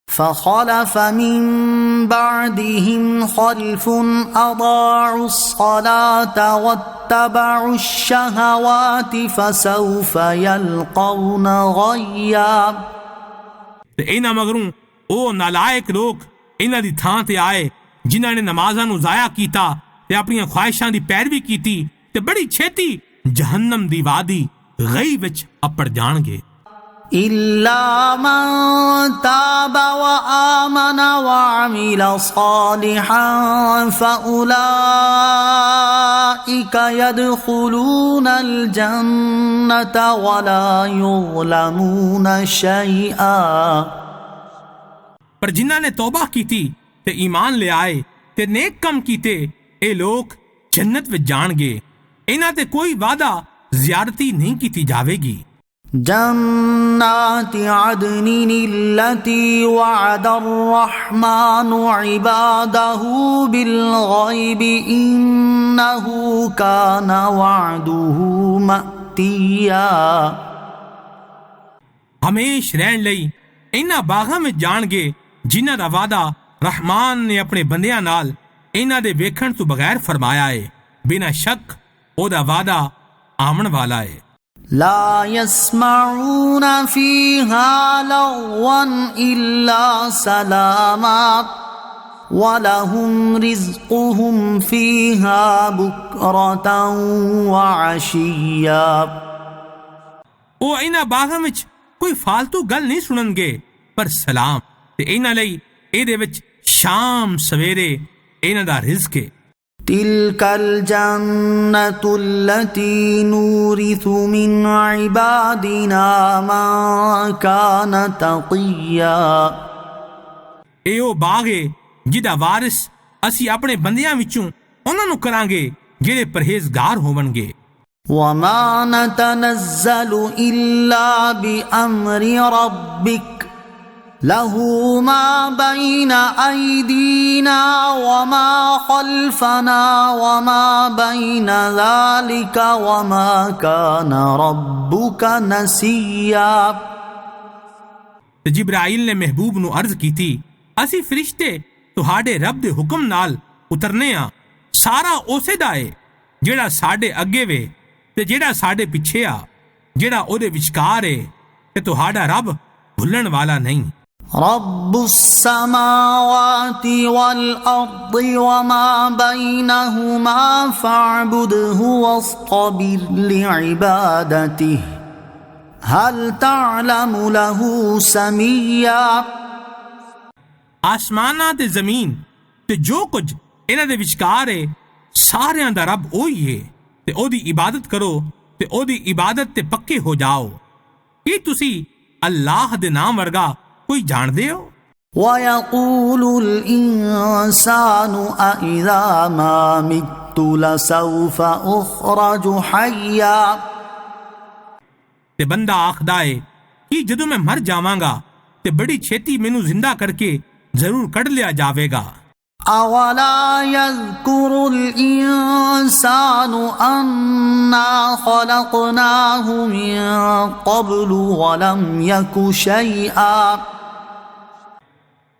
فخلف من بعدهم خلف أضاعوا الصلاة واتبعوا الشهوات فسوف يلقون غيا۔ تے انہاں مگروں او نالائق لوگ انہاں دی تھاں تے آئے جنہاں نے نمازاں نو ضائع کیتا تے اپنی خواہشاں دی پیروی کیتی تے بڑی چھیتی جہنم دی وادی غی وچ اپڑ جان گے۔ إلا من تاب وآمن وعمل صالحا فأولئك يدخلون الجنة ولا يظلمون شيئا۔ پر جنہاں نے توبہ کیتی تے ایمان لے آئے تے نیک کم کیتے اے لوگ جنت وچ جان گے، انہاں تے کوئی وعدہ زیادتی نہیں کیتی جاوے گی۔ جنات عدن التي وعد الرحمن عباده بالغيب إنه كان وعده مأتيا۔ ہمیش رہن لئی انہاں باغاں میں جان گے جنہاں دا وعدہ رحمان نے اپنے بندیاں نال انہاں دے ویکھن تو بغیر فرمایا ہے، بنا شک او دا وعدہ آمن والا ہے۔ لا يسمعون فيها لغوا إلا سلاما ولهم رزقهم فيها بكرة وعشيا۔ او انہاں باغاں وچ کوئی فالتو گل نہیں سنن گے پر سلام تے انہاں لئی اے دے وچ شام سویرے انہاں دا رزق ہے۔ تلك الجنة التي نورث من عبادنا من كان تقيا۔ اے او باغ ہے جدا وارث اسی اپنے بندیاں وچوں انہاں نو کراں گے جڑے پرہیزگار ہون گے۔ وما نتنزل إلا بأمر ربك له ما بين أيدينا وما خلفنا وما بين ذلك وما كان ربك نسيا۔ جبرائیل نے محبوب نو عرض کی تھی اسی فرشتے تہاڈے رب دے حکم نال اترنے ہاں، سارا اسے دا ہے جیڑا ساڈے اگے وے تے جیڑا ساڈے پیچھے آ، جیڑا او دے وچکار ہے تے تہاڈا رب بھلن والا نہیں۔ رب السماوات والأرض وما بينهما فاعبده واصطبر لعبادته هل تعلم له سميا۔ آسماناں تے زمین تے جو کچھ انہاں دے وچکار ہے ساریاں دا رب اوہی ہے تے او دی عبادت کرو تے او دی عبادت تے پکے ہو جاؤ۔ کی تسی اللہ دے نام ورگا کوئی جان دے ہو؟ وَيَقُولُ الْإِنسَانُ أَإِذَا مَا مِتُّ لَسَوْفَ أُخْرَجُ حَيًّا۔ تے بندہ آخدا ہے کہ جدوں میں مر جاواں گا تے بڑی چھیتی مینوں زندہ کر کے ضرور کڈ لیا جاوے گا۔ أَوَلَا يَذْكُرُ الْإِنسَانُ أَنَّا خَلَقْنَاهُ مِن قَبْلُ وَلَمْ يَكُ شَيْئًا۔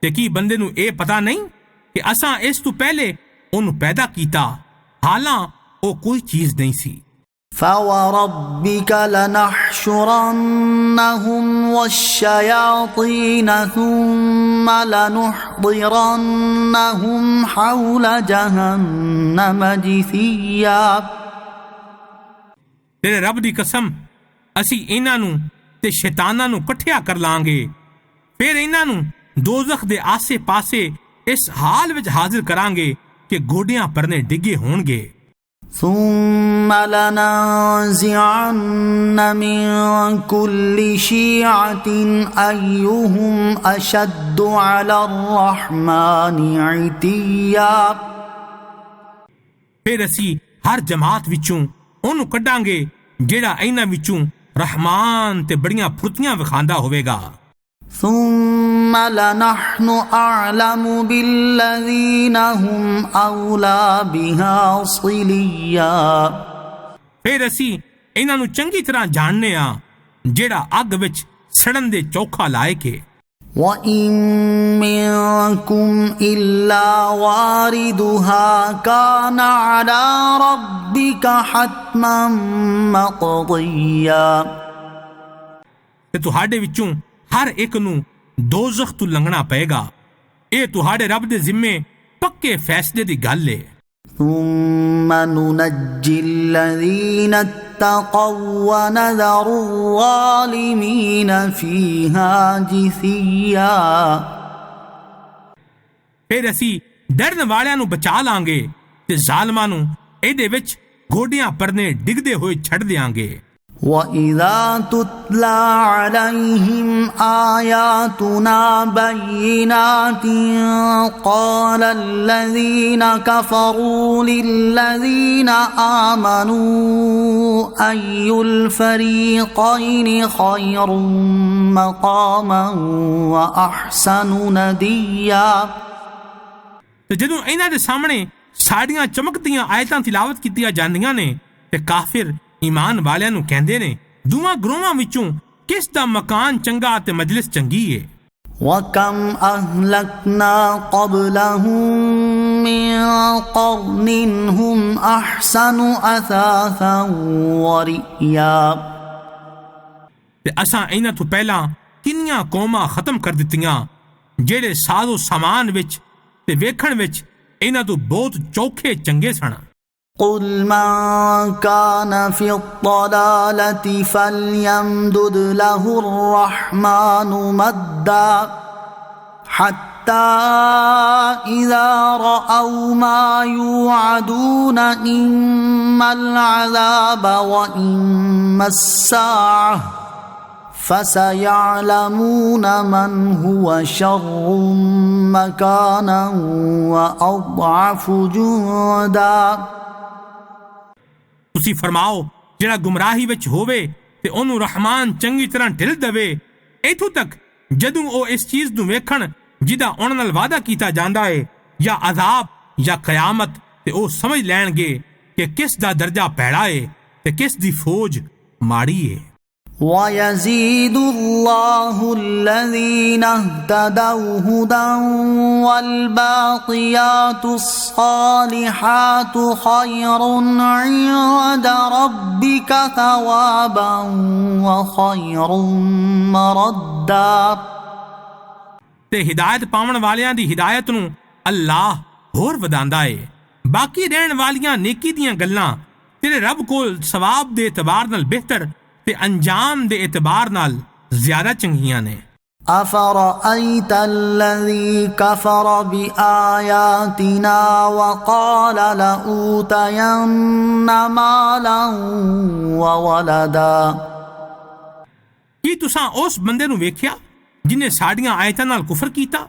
تے کی بندے نو اے پتہ نہیں کہ اساں اس تو پہلے اونوں پیدا کیتا حالاں او کوئی چیز نہیں سی۔ فَوَرَبِّكَ لَنَحْشُرَنَّهُمْ وَالشَّيَاطِينَ ثُمَّ لنحضرنهم حول جهنم جثيا. تیرے رب دی قسم اسی انہاں نوں تے شیطاناں نوں کٹھیا کر لانگے، پھر انہاں نوں دوزخ دے آسے پاسے اس حال وچ حاضر کرانگے کہ گوڈیاں پرنے ڈگے ہونگے. ثم لننزعن من كل شيعة أيهم أشد على الرحمن عتيا. پھر اسی ہر جماعت وچوں انہوں کڈاں گے جیڑا انہاں وچوں رحمان تے بڑیاں پھرتیاں وکھاندا ہوئے گا. ثم لنحن أعلم بالذين هم أولى بها صليا. پھر اسی انہاں نوں چنگی طرح جاننے ہاں جیڑا اگ وچ سڑن دے چوکھا لائے کے. وَإِن مِّنكُمْ إِلَّا وَارِدُهَا كَانَ عَلَى رَبِّكَ حَتْمًا مَّقْضِيًّا. تے تہاڈے وچوں ہر ایک نوں دوزخ تو لنگنا پئے گا، اے تہاڈے رب دے ذمے پکے فیصلے دی گل ہے. ثم ننجي الذين اتقوا ونذر الظالمين فيها جثيا. پھر اسی ڈرن والیاں نوں بچا لاں گے تے ظالماں نوں ایڈے وچ گوڈیاں پرنے ڈگدے ہوئے چھڑ دیاں گے. وَإِذَا تُتْلَى عَلَيْهِمْ آيَاتُنَا بَيِّنَاتٍ قَالَ الَّذِينَ كَفَرُوا لِلَّذِينَ آمَنُوا أَيُّ الْفَرِيقَيْنِ خَيْرٌ مَّقَامًا وَأَحْسَنُ نَدِيًّا. تے جدوں انہاں دے سامنے ساڈیاں چمکدیاں آیتاں تلاوت کیتیاں جاندیاں نے تے کافر ایمان والیاں نوں کہندے نے دوواں گروہاں وچوں کس دا مکان چنگا تے مجلس چنگی ہے. وَكَمْ أَهْلَكْنَا قَبْلَهُم مِّن قَرْنٍ هُمْ أَحْسَنُ أَثَاثًا وَرِئْيًا. تے اساں انہاں تو پہلاں کنیاں قوماں ختم کر دتیاں جیڑے ساز و سامان وچ تے ویکھن وچ انہاں تو بہت چوکھے چنگے سن. قُلْ مَن كَانَ فِي الضَّلَالَةِ فَلْيَمْدُدْ لَهُ الرَّحْمَنُ مَدًّا حَتَّى إِذَا رَأَوْا مَا يُوعَدُونَ إِمَّا الْعَذَابَ وَإِمَّا السَّاعَةَ فَسَيَعْلَمُونَ مَنْ هُوَ شَرٌّ مَّكَانًا وَأَضْعَفُ جُنْدًا. تسی فرماؤ جڑا گمراہی وچ ہووے تے اونوں رحمان چنگی طرح ڈھل دے ایتھوں تک جدوں او اس چیز نوں ویکھن جدا انہاں نال وعدہ کیتا جاندا ہے یا عذاب یا قیامت تے او سمجھ لین گے کہ کس دا درجہ پیڑا ہے تے کس دی فوج ماڑی ہے. وَيَزِيدُ اللَّهُ الَّذِينَ اهْتَدَوْا هُدًى وَالْبَاقِيَاتُ الصَّالِحَاتُ خَيْرٌ عِندَ رَبِّكَ ثَوَابًا وَخَيْرٌ مَّرَدًّا. تے ہدایت پاون والیاں دی ہدایت نوں اللہ ہور وداندا ہے، باقی رہن والیاں نیکی دیاں گلاں تیرے رب کول ثواب دے اعتبار نال بہتر تے انجام دے اعتبار نال زیادہ چنگیاں نے. أَفَرَأَيْتَ الَّذِي كَفَرَ بِآيَاتِنَا وَقَالَ لَأُوتَيَنَّ مَالًا وَوَلَدًا. کی تساں اس بندے نوں ویکھیا جنہیں ساڈیاں آیتاں نال کفر کیتا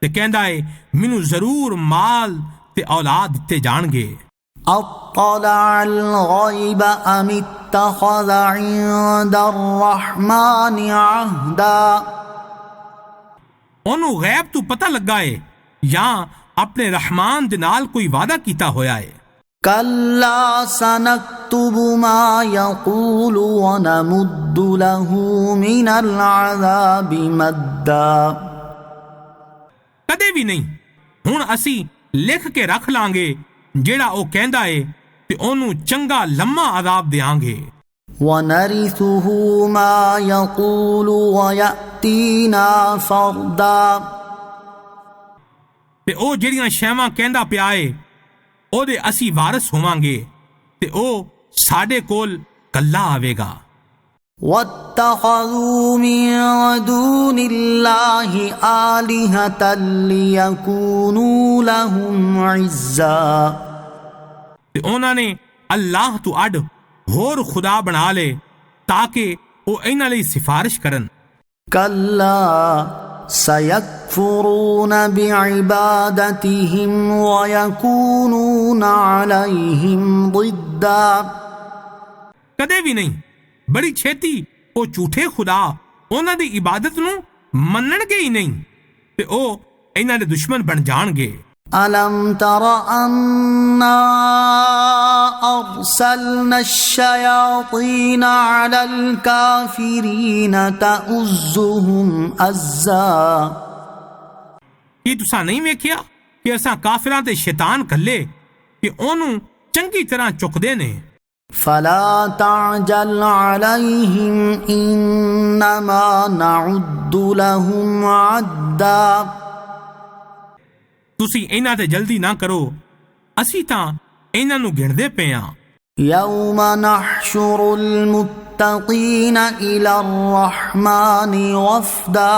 تے کہندا ہے مینوں ضرور مال تے اولاد دتے جان گے. اطلع الغیب ام اتخذ عند الرحمن عہدا. انہوں غیب تو پتہ لگا ہے یا اپنے رحمان دے نال کوئی وعدہ کیتا ہویا ہے. کلا سنکتب ما یقول ونمد له من العذاب مدا. کدے بھی نہیں، ہن اسی لکھ کے رکھ لیں گے جیڑا او کہندا ہے تے اونوں چنگا لمما عذاب دیاں گے. وَنَرِثُهُ مَا يَقُولُ وَيَأْتِينَا فَرْدًا. ਤੇ ਉਹ ਜਿਹੜੀਆਂ ਸ਼ੈਵਾਂ ਕਹਿੰਦਾ ਪਿਆ ਏ ਉਹਦੇ ਅਸੀਂ ਵਾਰਿਸ ਹੋਵਾਂਗੇ ਤੇ ਉਹ ਸਾਡੇ ਕੋਲ ਕੱਲਾ ਆਵੇਗਾ। واتخذوا من دون الله آلهة ليكونوا لهم عزا ਤੇ ਉਹਨਾਂ ਨੇ ਅੱਲਾਹ ਤੋਂ ਅੱਡ ਹੋਰ ਖੁਦਾ ਬਣਾ ਲਏ ਤਾਂ ਕਿ ਉਹ ਇਹਨਾਂ ਲਈ ਸਿਫਾਰਿਸ਼ ਕਰਨ। كلا سيكفرون بعبادتهم ويكونون عليهم ضدا ਕਦੇ ਵੀ ਨਹੀਂ, ਬੜੀ ਛੇਤੀ ਉਹ ਝੂਠੇ ਖੁਦਾ ਉਹਨਾਂ ਦੀ ਇਬਾਦਤ ਨੂੰ ਮੰਨਣਗੇ ਹੀ ਨਹੀਂ ਤੇ ਉਹ ਇਹਨਾਂ ਦੇ ਦੁਸ਼ਮਣ ਬਣ ਜਾਣਗੇ। ألم تر أنا أرسلنا الشياطين على الكافرين تؤزهم أزا ਕੀ ਤੁਸੀਂ ਨਹੀਂ ਵੇਖਿਆ ਕਿ ਅਸਾਂ ਕਾਫਰਾਂ ਤੇ ਸ਼ੈਤਾਨ ਕੱਲੇ ਕਿ ਉਹਨੂੰ ਚੰਗੀ ਤਰ੍ਹਾਂ ਚੁੱਕਦੇ ਨੇ। فلا تعجل عليهم إنما نعد لهم عدا ਤੁਸੀਂ ਇਹਨਾਂ ਤੇ ਜਲਦੀ ਨਾ ਕਰੋ, ਅਸੀਂ ਤਾਂ ਇਹਨਾਂ ਨੂੰ ਗਿਣਦੇ ਪਏ ਹਾਂ। يوم نحشر المتقين إلى الرحمن وفدا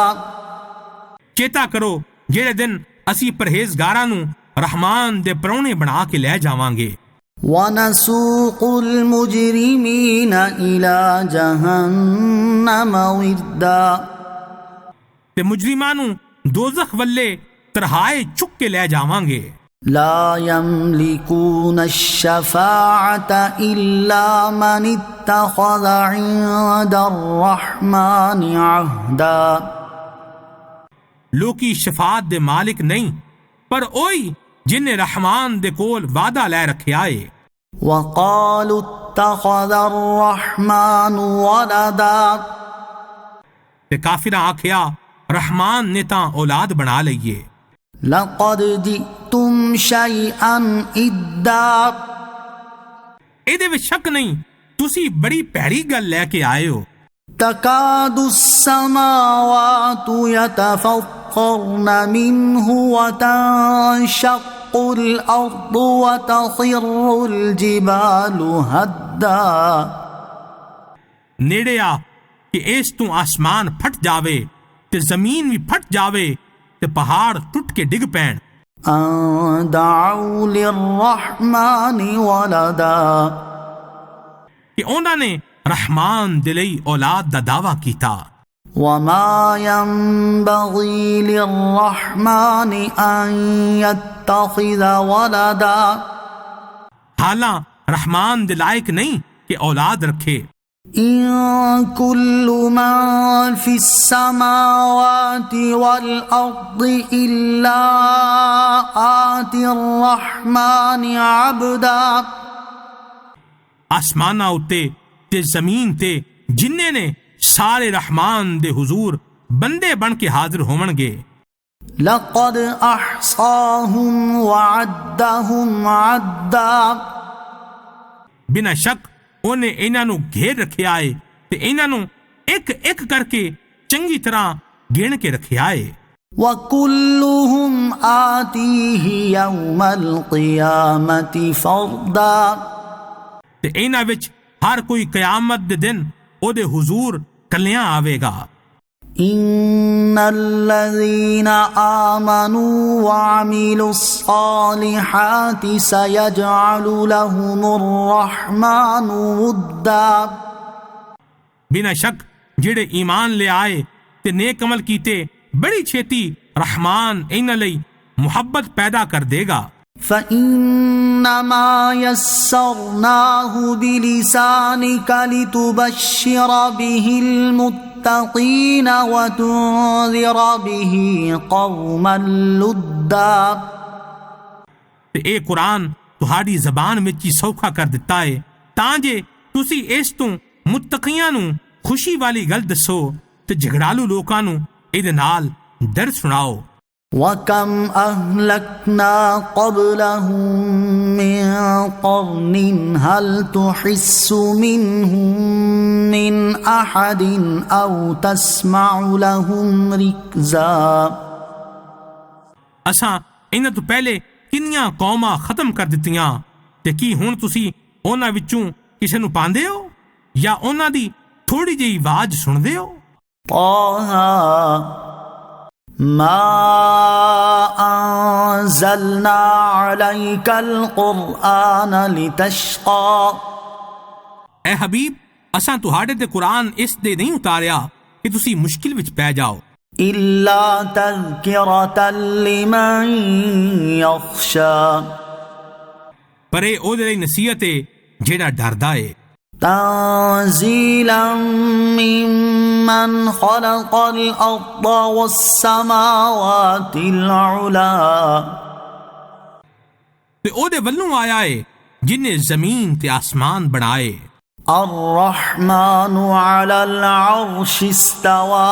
ਚੇਤਾ ਕਰੋ ਜਿਹੜੇ ਦਿਨ ਅਸੀਂ ਪਰਹੇਜ਼ਗਾਰਾਂ ਨੂੰ ਰਹਿਮਾਨ ਦੇ ਪ੍ਰਾਹੁਣੇ ਬਣਾ ਕੇ ਲੈ ਜਾਵਾਂਗੇ। ونسوق المجرمين إلى جهنم وردا ਤੇ ਮੁਜਰਿਮਾਂ ਨੂੰ ਦੋਜ਼ਖ ਵੱਲੇ ਤਰਹਾਏ ਚੁੱਕ ਕੇ ਲੈ ਜਾਵਾਂਗੇ۔ لا يملكون الشفاعة إلا من اتخذ عند الرحمن عهدا ਲੋਕੀ ਸ਼ਫਾਅਤ ਦੇ ਮਾਲਿਕ ਨਹੀਂ ਪਰ ਉਹੀ ਜਿਨ੍ਹਾਂ ਰਹਿਮਾਨ ਦੇ ਕੋਲ ਵਾਅਦਾ ਲੈ ਰੱਖਿਆ ਏ۔ وقالوا اتخذ الرحمن ولدا ਤੇ ਕਾਫਿਰਾਂ ਆਖਿਆ ਰਹਿਮਾਨ ਨੇ ਤਾਂ ਔਲਾਦ ਬਣਾ ਲਈਏ। لقد جئتم شيئا إدا ਇਹਦੇ ਵਿੱਚ ਸ਼ੱਕ ਨਹੀਂ, ਤੁਸੀਂ ਬੜੀ ਭੈੜੀ ਗੱਲ ਲੈ ਕੇ ਆਏ ਹੋ। تكاد السماوات يتفطرن منه وتنشق الأرض وتخر الجبال هدا ਨੇੜੇ ਆ ਕਿ ਇਸ ਤੋਂ ਆਸਮਾਨ ਫਟ ਜਾਵੇ ਤੇ ਜ਼ਮੀਨ ਵੀ ਫਟ ਜਾਵੇ ਤੇ ਪਹਾੜ ਟੁੱਟ ਕੇ ਡਿੱਗ ਪੈਣ۔ أن دعوا للرحمن ولدا کہ ਉਹਨਾਂ ਨੇ ਰਹਿਮਾਨ ਦੇ ਲਈ ਔਲਾਦ ਦਾ ਦਾਅਵਾ ਕੀਤਾ۔ وما ينبغي للرحمن أن يتخذ ولدا حالاں ਰਹਿਮਾਨ ਦੇ ਲਾਇਕ ਨਹੀਂ کہ اولاد رکھے۔ إن كل من في السماوات والأرض إلا آتي الرحمن عبدا آسمانہ اتے تے زمین تے جننے نے سارے رحمان دے حضور بندے بن کے حاضر ہون گے۔ لقد أحصاهم وعدهم عدا بنا شک انہیں انہاں نو گھیر رکھیا ہے تے انہاں نو ایک ایک کر کے چنگی طرح گن کے رکھیا ہے۔ وكلهم آتيه يوم القيامة فردا تے انہاں وچ ہر کوئی قیامت دے دن او دے حضور کلیاں آوے گا۔ إن الذين آمنوا وعملوا الصالحات سيجعل لهم الرحمن ودا بنا شک جڑے ایمان لے آئے تے نیک عمل کیتے بڑی چھیتی رحمان انہاں لئی محبت پیدا کر دے گا۔ فإنما يسرناه بلسانك لتبشر به المتقين وتنذر به قوما لدا تے اے قرآن تہاڈی زبان وچ ہی سوکھا کر دتا ہے تاں جے تسی اس تو متقیاں نو خوشی والی گل دسو تے جھگڑالو لوکاں نو اے دے نال ڈر سناؤ۔ وَكَمْ أَهْلَكْنَا قَبْلَهُمْ مِنْ قَرْنٍ هَلْ تُحِسُّ مِنْهُمْ مِنْ أَحَدٍ أَوْ تَسْمَعُ لَهُمْ رِكْزًا اساں ਇਹਨਾਂ ਤੋਂ ਪਹਿਲੇ ਕਿੰਨੀਆਂ ਕੌਮਾਂ ਖਤਮ ਕਰ ਦਿੱਤੀਆਂ, ਤੇ ਕੀ ਹੁਣ ਤੁਸੀਂ ਉਹਨਾਂ ਵਿੱਚੋਂ ਕਿਸੇ ਨੂੰ ਪਾਉਂਦੇ ਹੋ ਜਾਂ ਉਹਨਾਂ ਦੀ ਥੋੜੀ ਜਿਹੀ ਆਵਾਜ਼ ਸੁਣਦੇ ਹੋ؟ طه ما أنزلنا عليك القرآن لتشقى اے حبیب، اساں تہاڈے تے قرآن اس دے نہیں اتاریا کہ تسی مشکل وچ پے جاؤ، إلا تذكرة لمن يخشى پر اے او دے لئی نصیحت ہے جیڑا ڈردا ہے، تنزيلا ممن خلق الأرض والسماوات العلا تے او دے ولوں آیا ہے جن نے زمین تے آسمان بنائے، الرحمن على العرش استوى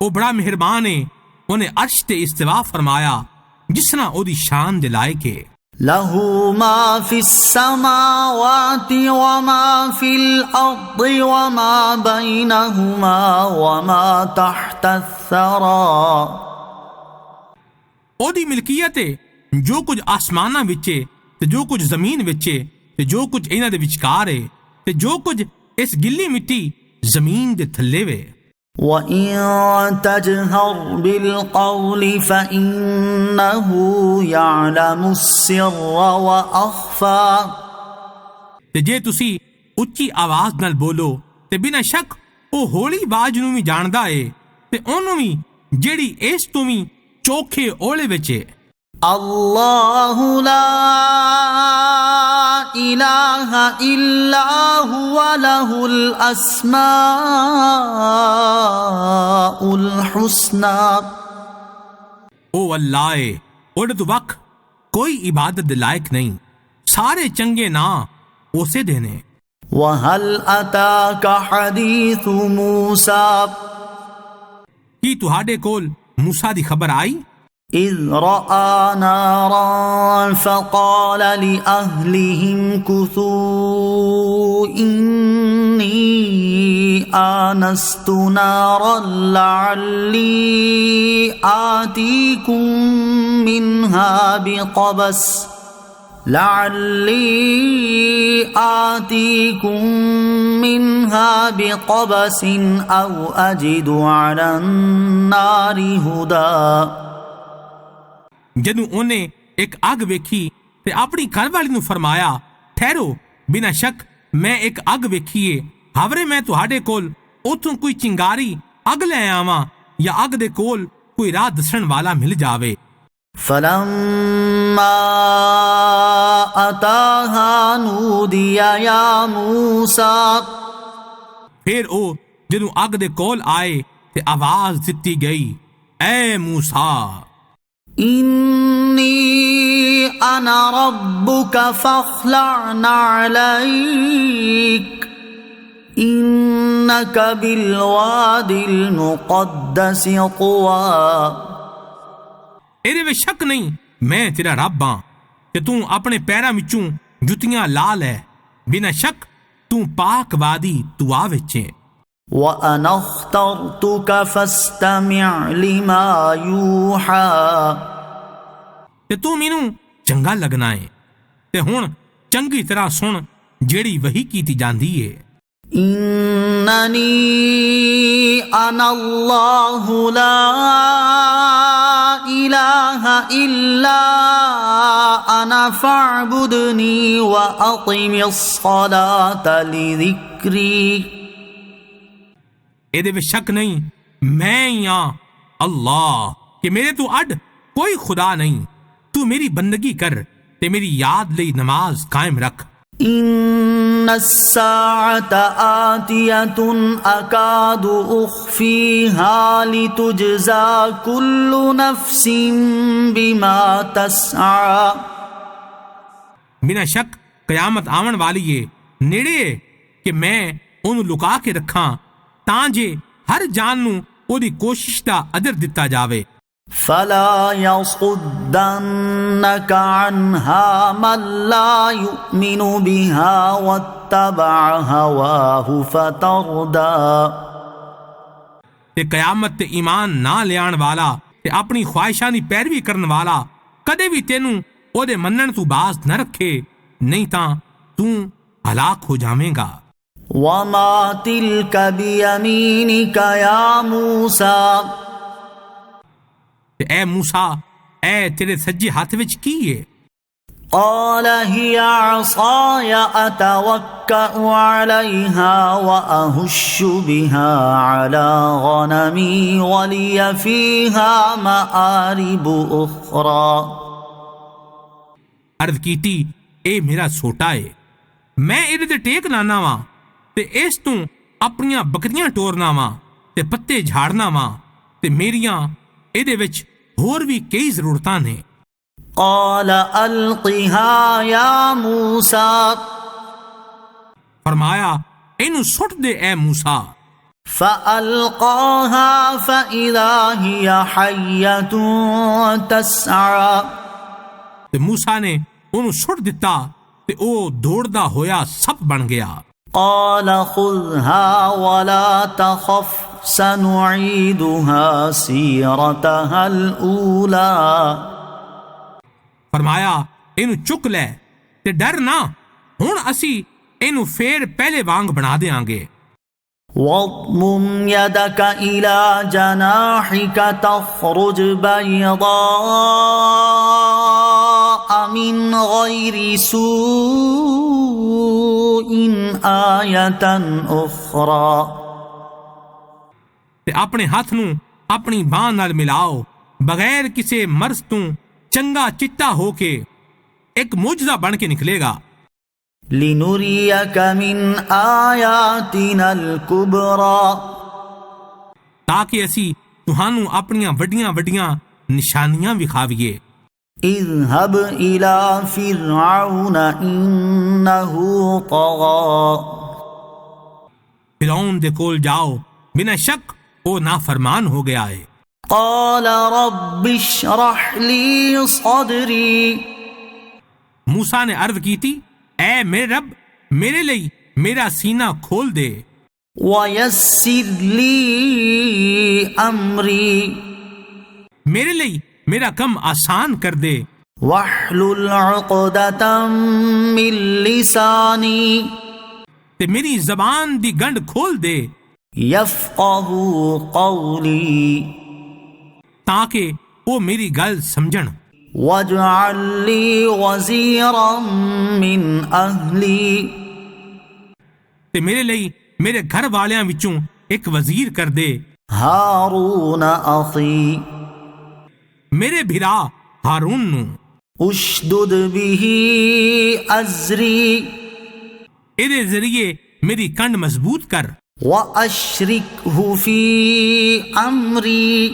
او بڑا مہربان ہے، انہیں عرش تے استوا فرمایا جس طرح او دی شان دے لائق ہے، له ما في السماوات وما في الأرض وما بينهما وما تحت الثرى او دی ملکیت ہے جو کچھ آسماناں وچ ہے تے جو کچھ زمین وچ ہے تے جو کچھ انہاں دے وچکار ہے تے جو کچھ اس گلی مٹی زمین دے تھلے وے، وَإِن تَجْهَرْ بِالْقَوْلِ فَإِنَّهُ يَعْلَمُ السِّرَّ وَأَخْفَى تے جے تسی اچھی آواز نال بولو تے بنا شک او ہولی آواز نوں وی جاندا ہے تے اونوں وی جیڑی اس تو وی چوکھے اولے وچ ہے، اللہ لا الہ الا هو له الاسماء الحسنى او اللہ ہے، اوڑے تو وقت کوئی عبادت دے لائق نہیں، سارے چنگے نا اسے دینے۔ وَهَلْ أَتَاكَ حَدِيثُ مُوسَى کی تہاڈے کول موسیٰ دی خبر آئی؟ إِذْ رَأَى نَارًا فَقَالَ لِأَهْلِهِمْ كُثُوا إِنِّي آنَسْتُ نَارًا لَعَلِّي آتِيكُم منها بقبس أو أجد على النار هدى جدوں انہیں ایک اگ ویکھی تے اپنی گھر والی نو فرمایا، ٹھہرو، بنا شک میں ایک اگ ویکھیے، ہاورے میں تہاڈے کول اتوں کوئی چنگاری اگ لے آواں یا اگ دے کول کوئی راہ دسن والا مل جاوے۔ فَلَمَّا أَتَاهَا نُودِيَ يَا مُوسَى پھر او جدوں اگ دے کول آئے تے آواز دتی گئی، اے موسیٰ، إِنِّي أَنَا رَبُّكَ فَاخْلَعْ نَعْلَيْكَ إِنَّكَ بِالْوَادِ الْمُقَدَّسِ طُوًى ایدے وچ شک نہیں میں تیرا رب ہاں تے تو اپنے پیراں وچوں جُتیاں لا لے، بنا شک تو پاک وادی طوا وچ ہے۔ وَأَنَا اخْتَرْتُكَ فَاسْتَمِعْ لِمَا يُوحَى تے تو مینوں چنگا لگنا ہے تے ہن چنگی طرح سن جیڑی وحی کیتی جاندی ہے۔ إِنَّنِي أَنَا اللَّهُ لَا إِلَهَ إِلَّا أَنَا فَاعْبُدْنِي وَأَقِمِ الصَّلَاةَ لِذِكْرِي ایدے وچ شک نہیں میں ہی ہاں اللہ کہ میرے تو اڈ کوئی خدا نہیں، تو میری بندگی کر تے میری یاد لئی نماز قائم رکھ۔ إِنَّ السَّاعَةَ آتِيَةٌ أَكَادُ أُخْفِيهَا لِتُجْزَى كُلُّ نَفْسٍ بِمَا تَسْعَى بنا شک قیامت آون والی ہے، نیڑے ہے کہ میں انہوں لکا کے رکھاں تاں جے ہر جان نوں او دی کوشش دا اجر دتا جاوے۔ فَلَا يَصُدَّنَّكَ عَنْهَا مَن لَّا يُؤْمِنُ بِهَا وَاتَّبَعَ هَوَاهُ فَتَرْدَىٰ تے قیامت تے ایمان نہ لیان والا ਤੇ ਆਪਣੀ ਖੁਆਇਸ਼ਾਂ ਦੀ ਪੈਰਵੀ ਕਰਨ ਵਾਲਾ ਕਦੇ ਵੀ ਤੈਨੂੰ ਉਹਦੇ ਮੰਨਣ ਤੋਂ ਬਾਜ਼ ਨਾ ਰੱਖੇ, ਨਹੀਂ ਤਾਂ ਤੂੰ ਹਲਾਕ ਹੋ ਜਾਵੇਂਗਾ۔ وما تلك بيمينك يا موسى ਤੇ ਐ ਮੂਸਾ ਐ ਤੇਰੇ ਸੱਜੇ ਹੱਥ ਵਿੱਚ ਕੀ ਹੈ؟ قال هي عصاي أتوكأ عليها وأهش بها على غنمي ولي فيها مآرب أخرى۔ عرض کیتی اے میرا سوٹا ہے، میں ਇਹਦੇ ਤੇ ਟੇਕ ਲਾਣਾ ਵਾਂ ਤੇ ਇਸ ਤੋਂ ਆਪਣੀਆਂ ਬੱਕਰੀਆਂ ਟੋਰਨਾ ਵਾਂ ਤੇ ਪੱਤੇ ਝਾੜਨਾ ਵਾਂ ਤੇ ਮੇਰੀਆਂ ਇਹਦੇ ਵਿੱਚ ਹੋਰ ਵੀ ਕਈ ਜ਼ਰੂਰਤਾਂ ਨੇ۔ قال ألقها يا موسى فرمایا ਇਹਨੂੰ ਸੁੱਟ ਦੇ ਐ ਮੂਸਾ۔ فألقاها فإذا هي حية تسعى ਤੇ ਮੂਸਾ ਨੇ ਉਹਨੂੰ ਸੁੱਟ ਦਿੱਤਾ ਤੇ ਉਹ ਦੌੜਦਾ ਹੋਇਆ ਸੱਪ ਬਣ ਗਿਆ۔ قال خذها ولا تخف سنعيدها سيرتها الأولى۔ فرمایا ਇਹਨੂੰ چک ਲੈ ਤੇ ਡਰ ਨਾ، ਹੁਣ ਅਸੀਂ ਇਹਨੂੰ ਫੇਰ ਪਹਿਲੇ ਵਾਂਗ ਬਣਾ ਦੇਾਂਗੇ۔ واضمم يدك إلى جناحك تخرج بيضاء من غير سوء آية أخرى۔ ਤੇ ਆਪਣੇ ਹੱਥ ਨੂੰ ਆਪਣੀ ਬਾਂਹ ਨਾਲ ਮਿਲਾਓ، ਬਗੈਰ ਕਿਸੇ ਮਰਜ਼ ਤੋਂ ਚੰਗਾ ਚਿੱਟਾ ਹੋ ਕੇ ਇੱਕ ਮੁਜਜ਼ਾ ਬਣ ਕੇ ਨਿਕਲੇਗਾ۔ لنريك من آياتنا الكبرى تاکہ اسی تہانوں اپنیاں وڈیاں وڈیاں نشانیاں وکھاویے۔ اذهب إلى فرعون إنه طغى۔ فرعون دے کول جاؤ، بنا شک وہ نافرمان ہو گیا ہے۔ قال رب اشرح لي صدري۔ موسیٰ نے عرض کی تھی اے میرے رب میرے لئی میرا سینہ کھول دے۔ ويسر لي أمري۔ میرے لئی میرا کم آسان کر دے۔ واحلل عقدة من لساني۔ تے میری زبان دی گنڈ کھول دے۔ يفقهوا قولي۔ تاکہ وہ میری گل سمجھن۔ واجعل لي وزيرا من أهلي۔ تے میرے لئی میرے گھر والیاں وچوں ایک وزیر کر دے۔ هارون أخي۔ میرے بھرا ہارون نو۔ اشدد به أزري۔ ایدے ذریعے میری کنڈ مضبوط کر۔ وأشركه في أمري۔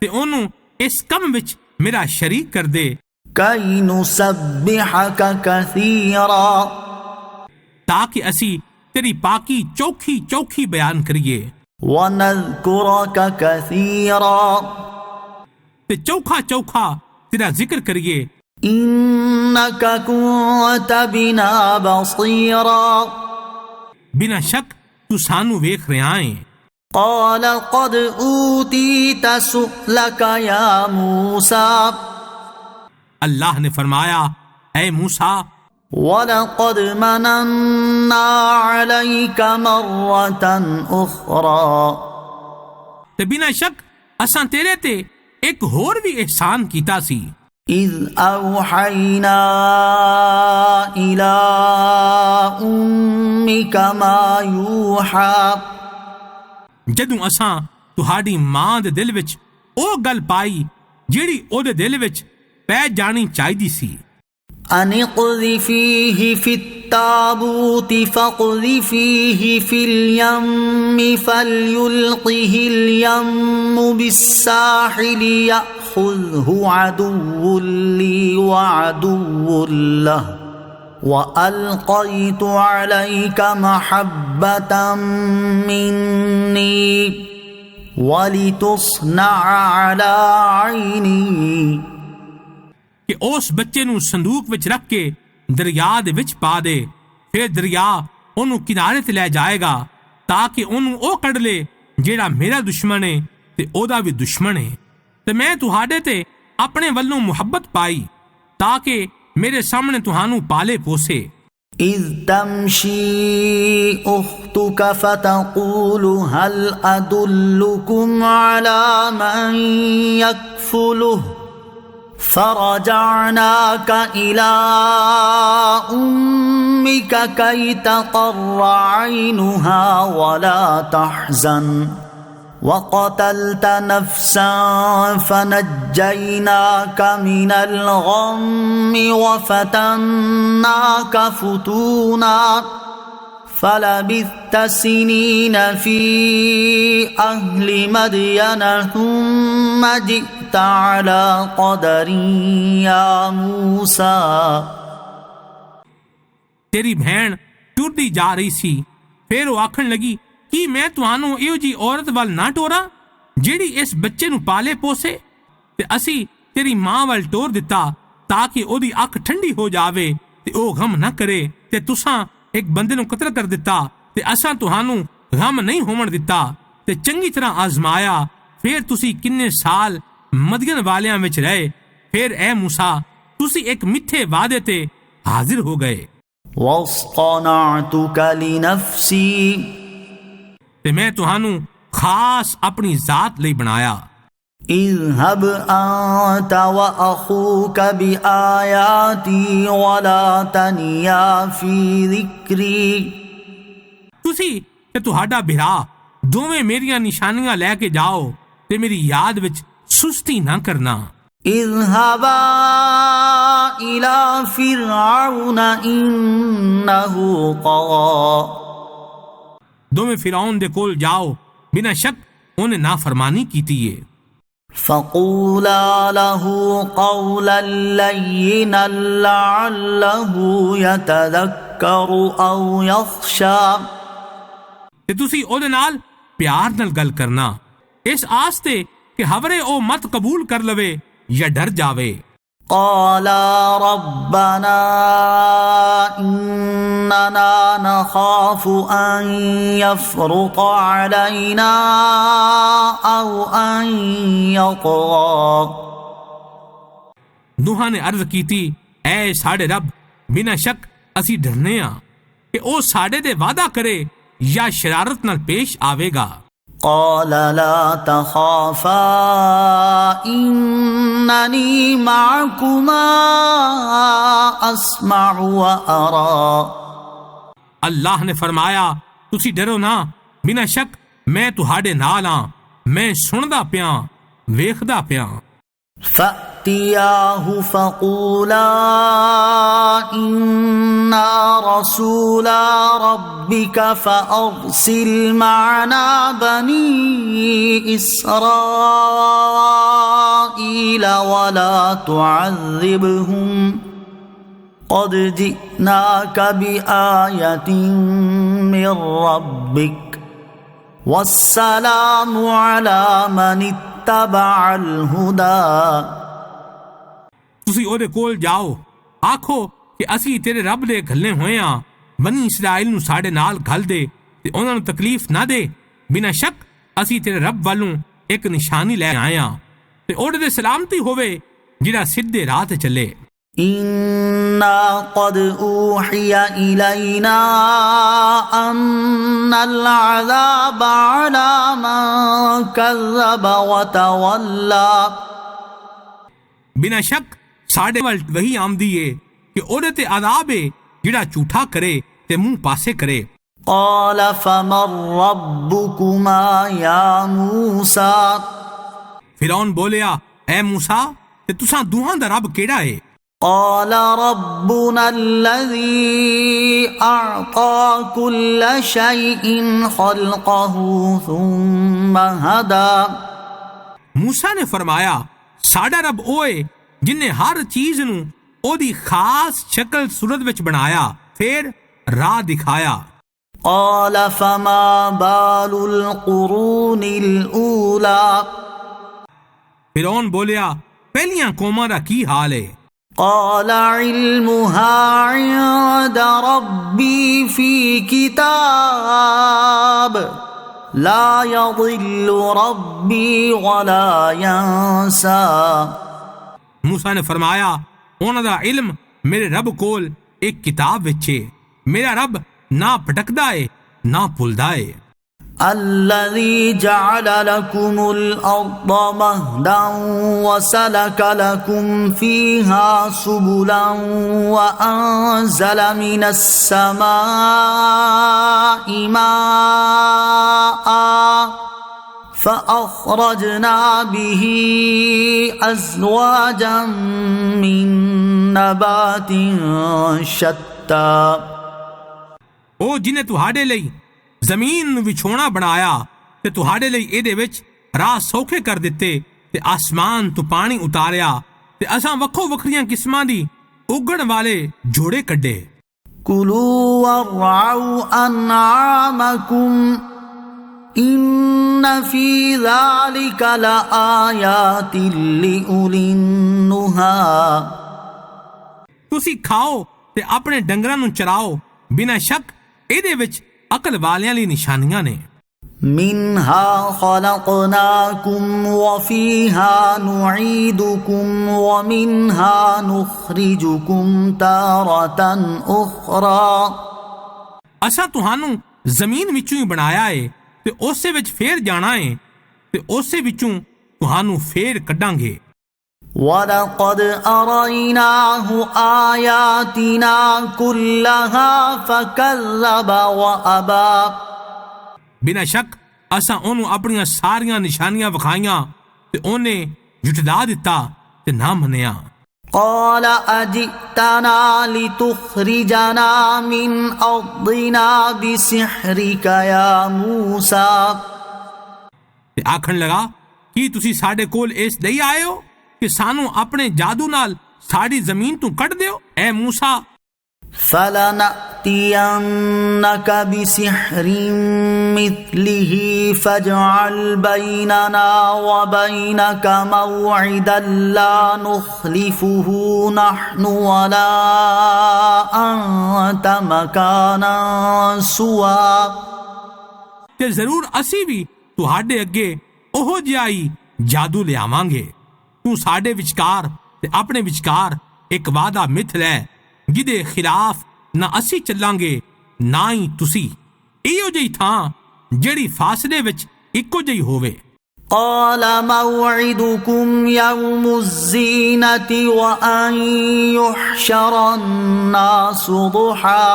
تے انہوں اس کم وچ میرا شریک کر دے۔ كي نسبحك كثيرا۔ تاکہ اسی تیری پاکی چوکھی چوکھی بیان کریے۔ ونذكرك كثيرا۔ تے چوکھا چوکھا تیرا ذکر کریے۔ إنك كنت بنا بصيرا۔ بنا شک تو سانو ویکھ رہا ہے۔ قال قد أوتيت سؤلك يا موسى۔ اللہ نے فرمایا اے موسیٰ وَلَقَدْ مَنَنَّا عَلَيْكَ مَرَّةً أُخْرَى۔ تے بنا شک اساں تیرے تے ایک ہور بھی احسان کیتا سی۔ إِذْ أَوْحَيْنَا إِلَىٰ أُمِّكَ مَا يُوحَىٰ۔ جدوں اساں تہاڈی ماں دے دل وچ او گل پائی جیڑی او دے دل وچ پے جانی چاہیدی سی۔ أَنِ اقْذِفِيهِ فِي التَّابُوتِ فَاقْذِفِيهِ فِي الْيَمِّ فَلْيُلْقِهِ الْيَمُّ بِالسَّاحِلِ يَأْخُذْهُ عَدُوٌّ لِّي وَعَدُوٌّ لَّهُ وَأَلْقَيْتُ عَلَيْكَ مَحَبَّةً مِّنِّي وَلِتُصْنَعَ عَلَىٰ عَيْنِي۔ کہ اس بچے نو صندوق وچ رکھ کے دریا دے وچ پا دے، پھر دریا انہوں کنارے تے لے جائے گا تاکہ انہوں او کڈ لے جیڑا میرا دشمن ہے تے او دا بھی دشمن ہے۔ تے میں تہاڈے تے اپنے ولوں محبت پائی تاکہ میرے سامنے تہانوں پالے پوسے۔ إذ تمشي أختك فتقول هل أدلكم على من يكفله فرجعناك إلى أمك كي تقر عينها ولا تحزن وقتلت نفسا فنجيناك من الغم وفتناك فتونا فلبثت سنين في أهل مدين ثم جئت على قدر يا موسى۔ تیری بہن ٹرتی جا رہی سی، پھر وہ آکھن لگی کہ میں تہانوں ایو جی عورت وال نہ ٹورا جیڑی اس بچے نو پالے پوسے، تے اسی تیری ماں وال ٹور دتا تاکہ او دی اکھ ٹھنڈی ہو جاوے تے او غم نہ کرے، تے تساں ایک بندے نو قتل کر دتا تے اساں تہانوں غم نہیں ہون دتا تے چنگی طرح آزمایا، پھر تسی کنے سال مدین والیاں وچ رہے، پھر اے موسیٰ تسی ایک میٹھے وعدے تے حاضر ہو گئے۔ واصطنعتك لنفسي، تے میں تہانوں خاص اپنی ذات لئی بنایا۔ اذهب أنت وأخوك بآياتي ولا تنيا في ذكري، تسی تے تہاڈا بھرا دوویں میریاں نشانیاں لے کے جاؤ تے میری یاد وچ سستی نہ کرنا۔ اذهبا إلى فرعون إنه طغى، دوویں فرعون دے کول جاؤ، بنا شک انہیں نافرمانی کیتی ہے۔ فقولا له قولا لينا لعله يتذكر أو يخشى، تے تسی او دے نال پیار نال گل کرنا اس آستے کہ ہورے او مت قبول کر لوے یا ڈر جاوے۔ قالا ربنا إننا نخاف أن يفرط علينا أو أن يطغى، نوحاں نے عرض کیتی اے ساڈے رب بنا شک اسی ڈرنے ہاں کہ او ساڈے دے وعدہ کرے یا شرارت نال پیش آوے گا۔ قال لا تخافا إنني معكما أسمع وأرى، اللہ نے فرمایا تسی ڈرو نہ، بنا شک میں تہاڈے نال ہاں، میں سندا پیاں ویکھدا پیاں۔ فأتياه فقولا إنا رسولا ربك فأرسل معنا بني إسرائيل ولا تعذبهم قد جئناك بآية من ربك والسلام على من اتبع الهدى۔ تسی او دے کول جاؤ، آکھو کہ اسی تیرے رب دے گھلنے ہوئے ہاں، بنی اسرائیل نو ساڈے نال گھل دے تے انہاں نو تکلیف نہ دے، بنا شک اسی تیرے رب والوں ایک نشانی لے آئے ہاں تے او دے سلامتی ہوے جڑا سیدھے راہ تے چلے۔ إنا قد أوحي إلينا أن العذاب على من كذب وتولى، بنا شک ساڈے ول وہی آمدی ہے کہ اودے تے عذاب ہے جڑا جھوٹا کرے تے منہ پاسے کرے۔ قال فمن ربكما يا موسى، فرعون بولیا اے موسیٰ تے تساں دوہاں دا رب کیڑا ہے؟ قال ربنا الذي أعطى كل شيء خلقه ثم هدى، موسیٰ نے فرمایا ساڈا رب اوے جن نے ہر چیز نو او دی خاص شکل صورت وچ بنایا پھر راہ دکھایا۔ قال فما بال القرون الأولى، فرعون بولیا پہلیاں قوماں دا کی حال ہے؟ قال علمها عند ربي في كتاب لا يضل ربي ولا ينسى. موسیٰ نے فرمایا انہاں دا علم میرے رب کول ایک کتاب وچ ہے، میرا رب نہ پھٹکدا ہے نہ بھلدا ہے. الذي جعل لكم الأرض مهدا وسلك لكم فيها سبلا وأنزل من السماء ماء فأخرجنا به أزواجا من نبات شتى. او جنہیں تہاڈے لئی زمین نو وچھونا بنایا تے تہاڈے لئی اے دے وچ راہ سوکھے کر دتے تے آسمان تو پانی اتاریا تے اساں وکھو وکھریاں قسماں دی اگن والے جوڑے کڈے. كلوا وارعوا أنعامكم إن في ذلك لآيات لأولي النهى. تسی کھاؤ تے اپنے ڈنگراں نو چراؤ، بنا شک اے دے وچ عقل والیاں لی نشانیاں نے. منها خلقناكم وفيها نعيدكم ومنها نخرجكم تارة أخرى. اساں تہانوں زمین وچوں ہی بنایا ہے تے اسے وچ پھر جانا ہے تے اسے وچوں تہانوں پھر کڈاں گے. وَلَقَدْ أَرَيْنَاهُ آيَاتِنَا كُلَّهَا فَكَذَّبَ وَأَبَى. بنا شک اساں انہوں اپنیاں ساریاں نشانیاں وکھائیاں تے اونے جھٹلا دتا تے نہ منیا. قَالَ أَجِئْتَنَا لِتُخْرِجَنَا مِنْ أَرْضِنَا بِسِحْرِكَ يَا مُوسَى. تے آکھن لگا کی تسی ساڈے کول اس لئی آئے ہو کہ سانو اپنے جادو نال ساڑی زمین تو کٹ دیو اے موسیٰ. فَلَنَأْتِيَنَّكَ بِسِحْرٍ مِثْلِهِ فَاجْعَلْ بَيْنَنَا وَبَيْنَكَ مَوْعِدًا لَا نُخْلِفُهُ نَحْنُ وَلَا أَنْتَ مَكَانًا سُوًى. کہ ضرور اسی بھی تہاڈے اگے اوہو جہا ہی جادو لے آواں گے. تو ساڈے وچکار تے اپنے وچکار ایک وعدہ متھ لے جدے خلاف نہ اسی چلاں گے نہ ہی تسی. ایو جہی تھاں جڑی فاصلے وچ اکو جہی ہووے. قال موعدكم يوم الزينة وأن يحشر الناس ضحى.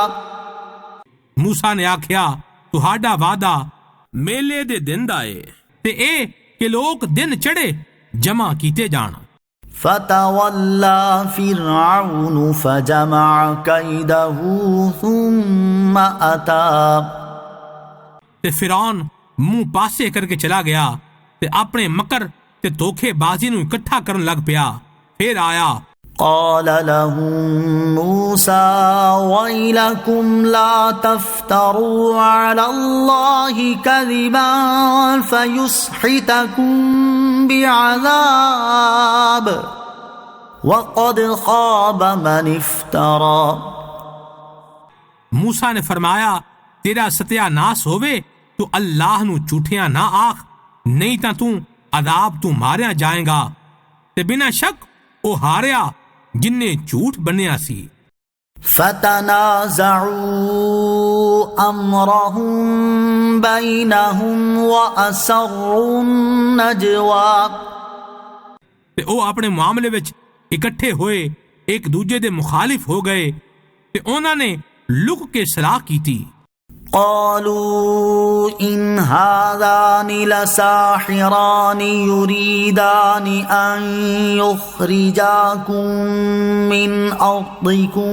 موسیٰ نے آکھیا تہاڈا وعدہ میلے دے دن دا اے تے اے کہ لوگ دن چڑھے جمع کیتے جان. فتولى فرعون فجمع كيده ثم أتى. تے فرعون منہ پاسے کر کے چلا گیا تے اپنے مکر تے دھوکے بازی نو اکٹھا کرن لگ پیا. پھر آیا. قال لهم موسى ويلكم لا تفتروا على الله كذبا فيسحتكم بعذاب وقد خاب من افترى. موسیٰ نے فرمایا تیرا ستیہ ناس ہووے تو اللہ نو جھوٹیاں نہ آکھ، نہیں تاں تو عذاب تو ماریا جائیں گا تے بنا شک او ہاریا جن نے جھوٹ بنیا سی. فتنازعوا امرهم بینہم واسروا النجوى. تے او اپنے معاملے وچ اکٹھے ہوئے ایک دوجے دے مخالف ہو گئے تے انہاں نے لک کے صلاح کیتی. قالوا ان هذان لساحران يريدان ان يخرجاكم من ارضكم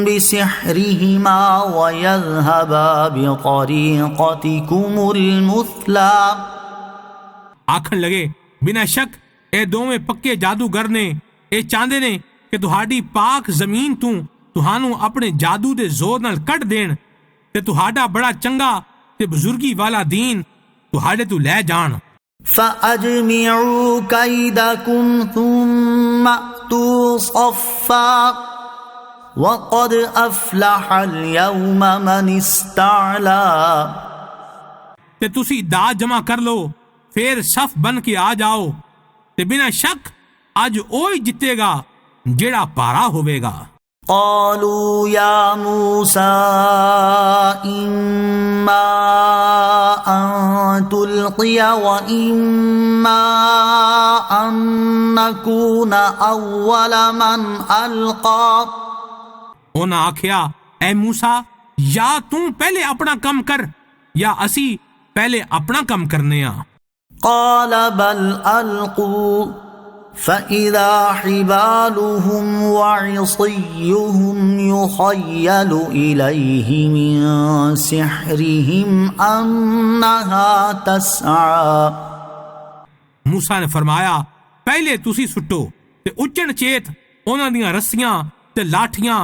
بسحرهما ويذهبا بطريقتكم المثلى. آکھن لگے بنا شک اے دوویں پکے جادوگر نے اے چاہندے نے کہ تہاڈی پاک زمین تو تہانوں اپنے جادو دے زور نال کٹ دین تے تہاڈا بڑا چنگا تے بزرگی والا دین تہاڈے تو لے جان. فَأَجْمِعُوا كَيْدَكُمْ ثُمَّ أْتُوا صَفًّا وَقَدْ أَفْلَحَ الْيَوْمَ مَنِ اسْتَعْلَى. تے تسی دا جمع کر لو، پھر صف بن کے آ جاؤ، تے بنا شک اج اوہی جتے گا جیڑا پارا ہوئے گا۔ قالوا يا موسى إما أن تلقي وإما أن نكون أول من ألقى۔ انہاں آکھیا اے موسیٰ یا تم پہلے اپنا کم کر یا اسی پہلے اپنا کم کرنے ہاں۔ قال بل ألقوا فإذا حبالهم وعصيهم يخيل إليه من سحرهم أنها تسعى۔ موسیٰ نے فرمایا پہلے تسی سٹو تے اچن چیت انہاں دیاں رسیاں تے لاٹھیاں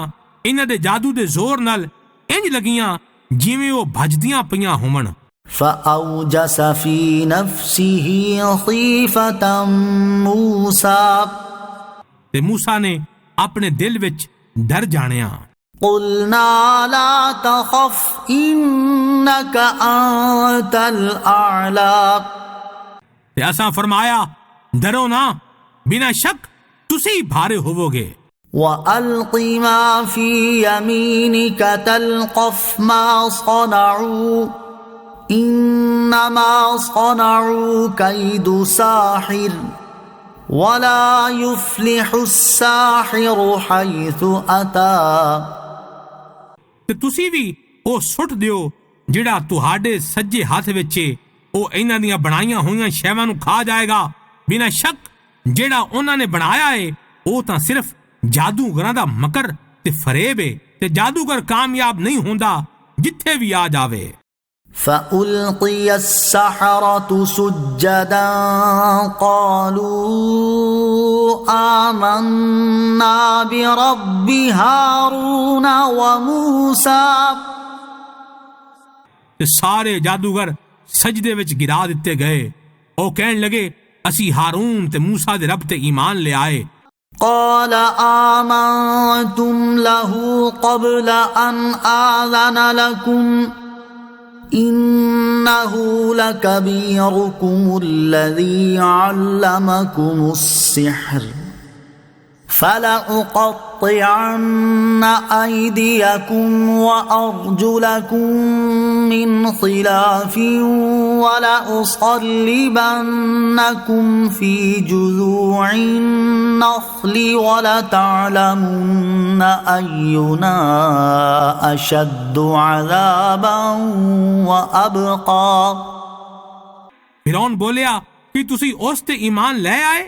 انہاں دے جادو دے زور نال انج لگیاں جویں وہ بھجدیاں پیاں ہومن۔ فأوجس في نفسه خيفة موسى، تے موسیٰ نے اپنے دل وچ ڈر جانیا۔ قلنا لا تخف إنك أنت الأعلى، تے اساں فرمایا ڈرو نہ، بنا شک تسی بھارے ہوو گے۔ وألق ما في يمينك تلقف ما صنعوا إنما صنعوا كيد ساحر ولا يفلح الساحر حيث أتى۔ تے تسی بھی او سٹ دیو جڑا تہاڈے سجے ہاتھ وچ او انہاں دیاں بنائیاں ہوئیاں شیواں نو کھا جائے گا۔ بنا شک جڑا انہاں نے بنایا ہے او تاں صرف جادوگراں دا مکر تے فریب ہے، تے جادوگر کامیاب نہیں ہوندا جتھے بھی آ جاوے۔ فألقي السحرة سجدا قالوا آمنا برب هارون وموسى، تے سارے جادوگر سجدے وچ گرا دتے گئے، او کہن لگے اسی ہارون تے موسیٰ دے رب تے ایمان لے آئے۔ قال آمنتم له قبل أن آذن لكم إنه لكبيركم الذي علمكم السحر فلأقطعن أيديكم وأرجلكم من خلاف ولأصلبنكم في جذوع النخل ولتعلمن أينا أشد عذابا وأبقى۔ فرعون بولیا کہ تسی اس تے ایمان لے آئے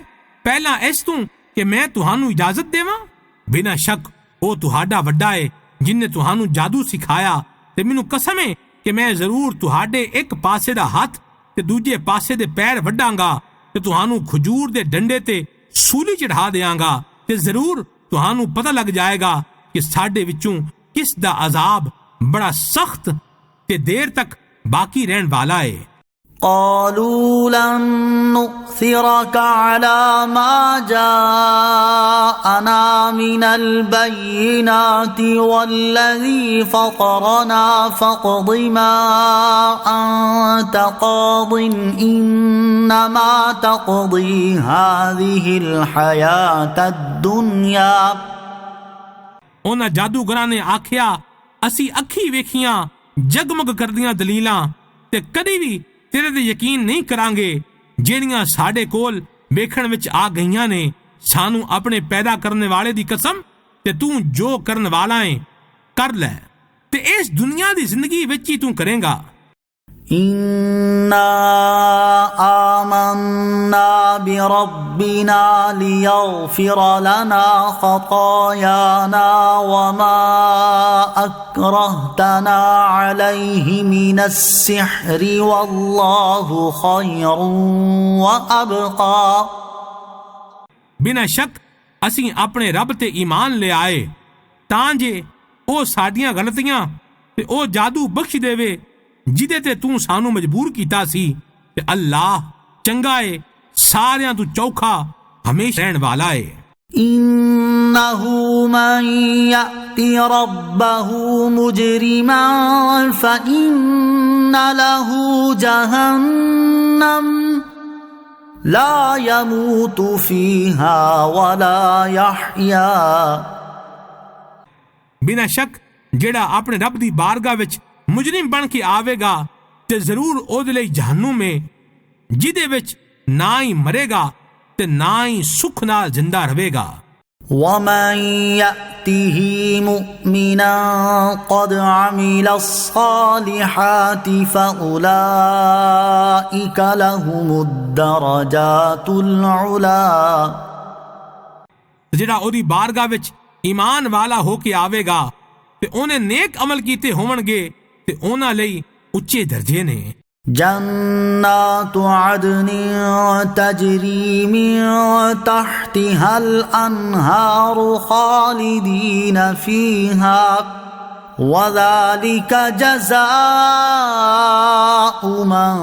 پہلا اس تو کہ میں تہانوں اجازت دیواں؟ بنا شک وہ تہاڈا وڈا ہے جن نے تہانوں جادو سکھایا، تے مینوں قسم ہے کہ میں ضرور تہاڈے ایک پاسے دا ہاتھ تے دوجے پاسے دے پیر وڈاں گا تے تہانوں کھجور دے ڈنڈے تے سولی چڑھا دیاں گا، تے ضرور تہانوں پتہ لگ جائے گا کہ ساڈے وچوں کس دا عذاب بڑا سخت تے دیر تک باقی رہن والا ہے۔ قالوا لن نؤثرك على ما جاءنا من البينات والذي فطرنا فاقض ما أنت قاض إنما تقضي هذه الحياة الدنيا۔ انہاں جادوگراں نے آکھیا اسی اکھی ویکھیاں جگمگ کردیاں دلیلاں تے کدی بھی تیرے تے یقین نہیں کران گے جیڑیاں ساڈے کول ویکھن وچ آ گئیاں نے۔ سانو اپنے پیدا کرنے والے دی قسم تے تو جو کرن والا ہے کر لے تے اس دنیا دی زندگی وچ ہی تو کریں گا۔ إنا آمنا بربنا ليغفر لنا خطايانا وما أكرهتنا عليه من السحر والله خير وأبقى۔ بنا شک اسی اپنے رب تے ایمان لے آئے تاں جے او ساڈیاں غلطیاں تے او جادو بخش دیوے جدے تے تو سانو مجبور کیتا سی، تے اللہ چنگا ہے ساریاں تو چوکھا ہمیشہ رہن والا ہے۔ إن من يأت ربه مجرما فإن له جهنم لا يموت فيها ولا يحيا۔ بنا شک جڑا اپنے رب دی بارگاہ وچ مجرم بن کے آوے گا تے ضرور اودے لئی جہنم ہے جدے وچ نہ ہی مرے گا تے نہ ہی سکھ نال زندہ رہے گا۔ ومن يأته مؤمنا قد عمل الصالحات فأولئك لهم الدرجات العلا۔ جڑا اودی بارگاہ وچ ایمان والا ہو کے آوے گا تے اونے نیک عمل کیتے ہون گے تے انہاں لئی اچے درجے نے۔ جنات عدن تجری من تحتها الانہار خالدین فیہا وذلک جزاء من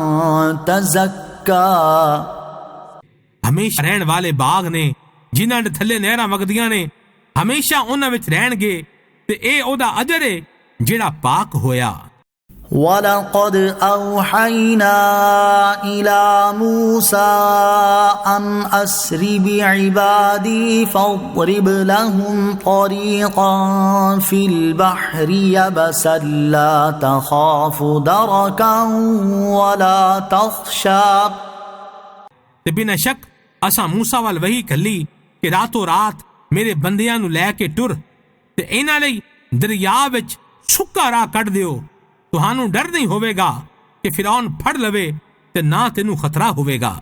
تزکا۔ ہمیشہ رہن والے باغ نے جنہاں دے تھلے نہراں وگدیاں نے ہمیشہ انہاں وچ رہن گے تے اے او دا اجر ہے جڑا پاک ہویا۔ وَلَقَدْ أَوْحَيْنَا إِلَى مُوسَىٰ أَنْ أَسْرِ بِعِبَادِي فَاضْرِبْ لَهُمْ طَرِيقًا فِي الْبَحْرِ يَبَسًا لَا تَخَافُ دَرَكًا وَلَا تَخْشَىٰ۔ تے بنا شک اساں موسیٰ وال وحی کھلی کہ راتوں رات میرے بندیاں نو لے کے ٹر تے انہاں لئی دریا وچ سکا راہ کڈ دیو، تہانوں ڈر نہیں ہوے گا کہ فرعون پھڑ لوے تے نہ تینوں خطرہ ہوے گا۔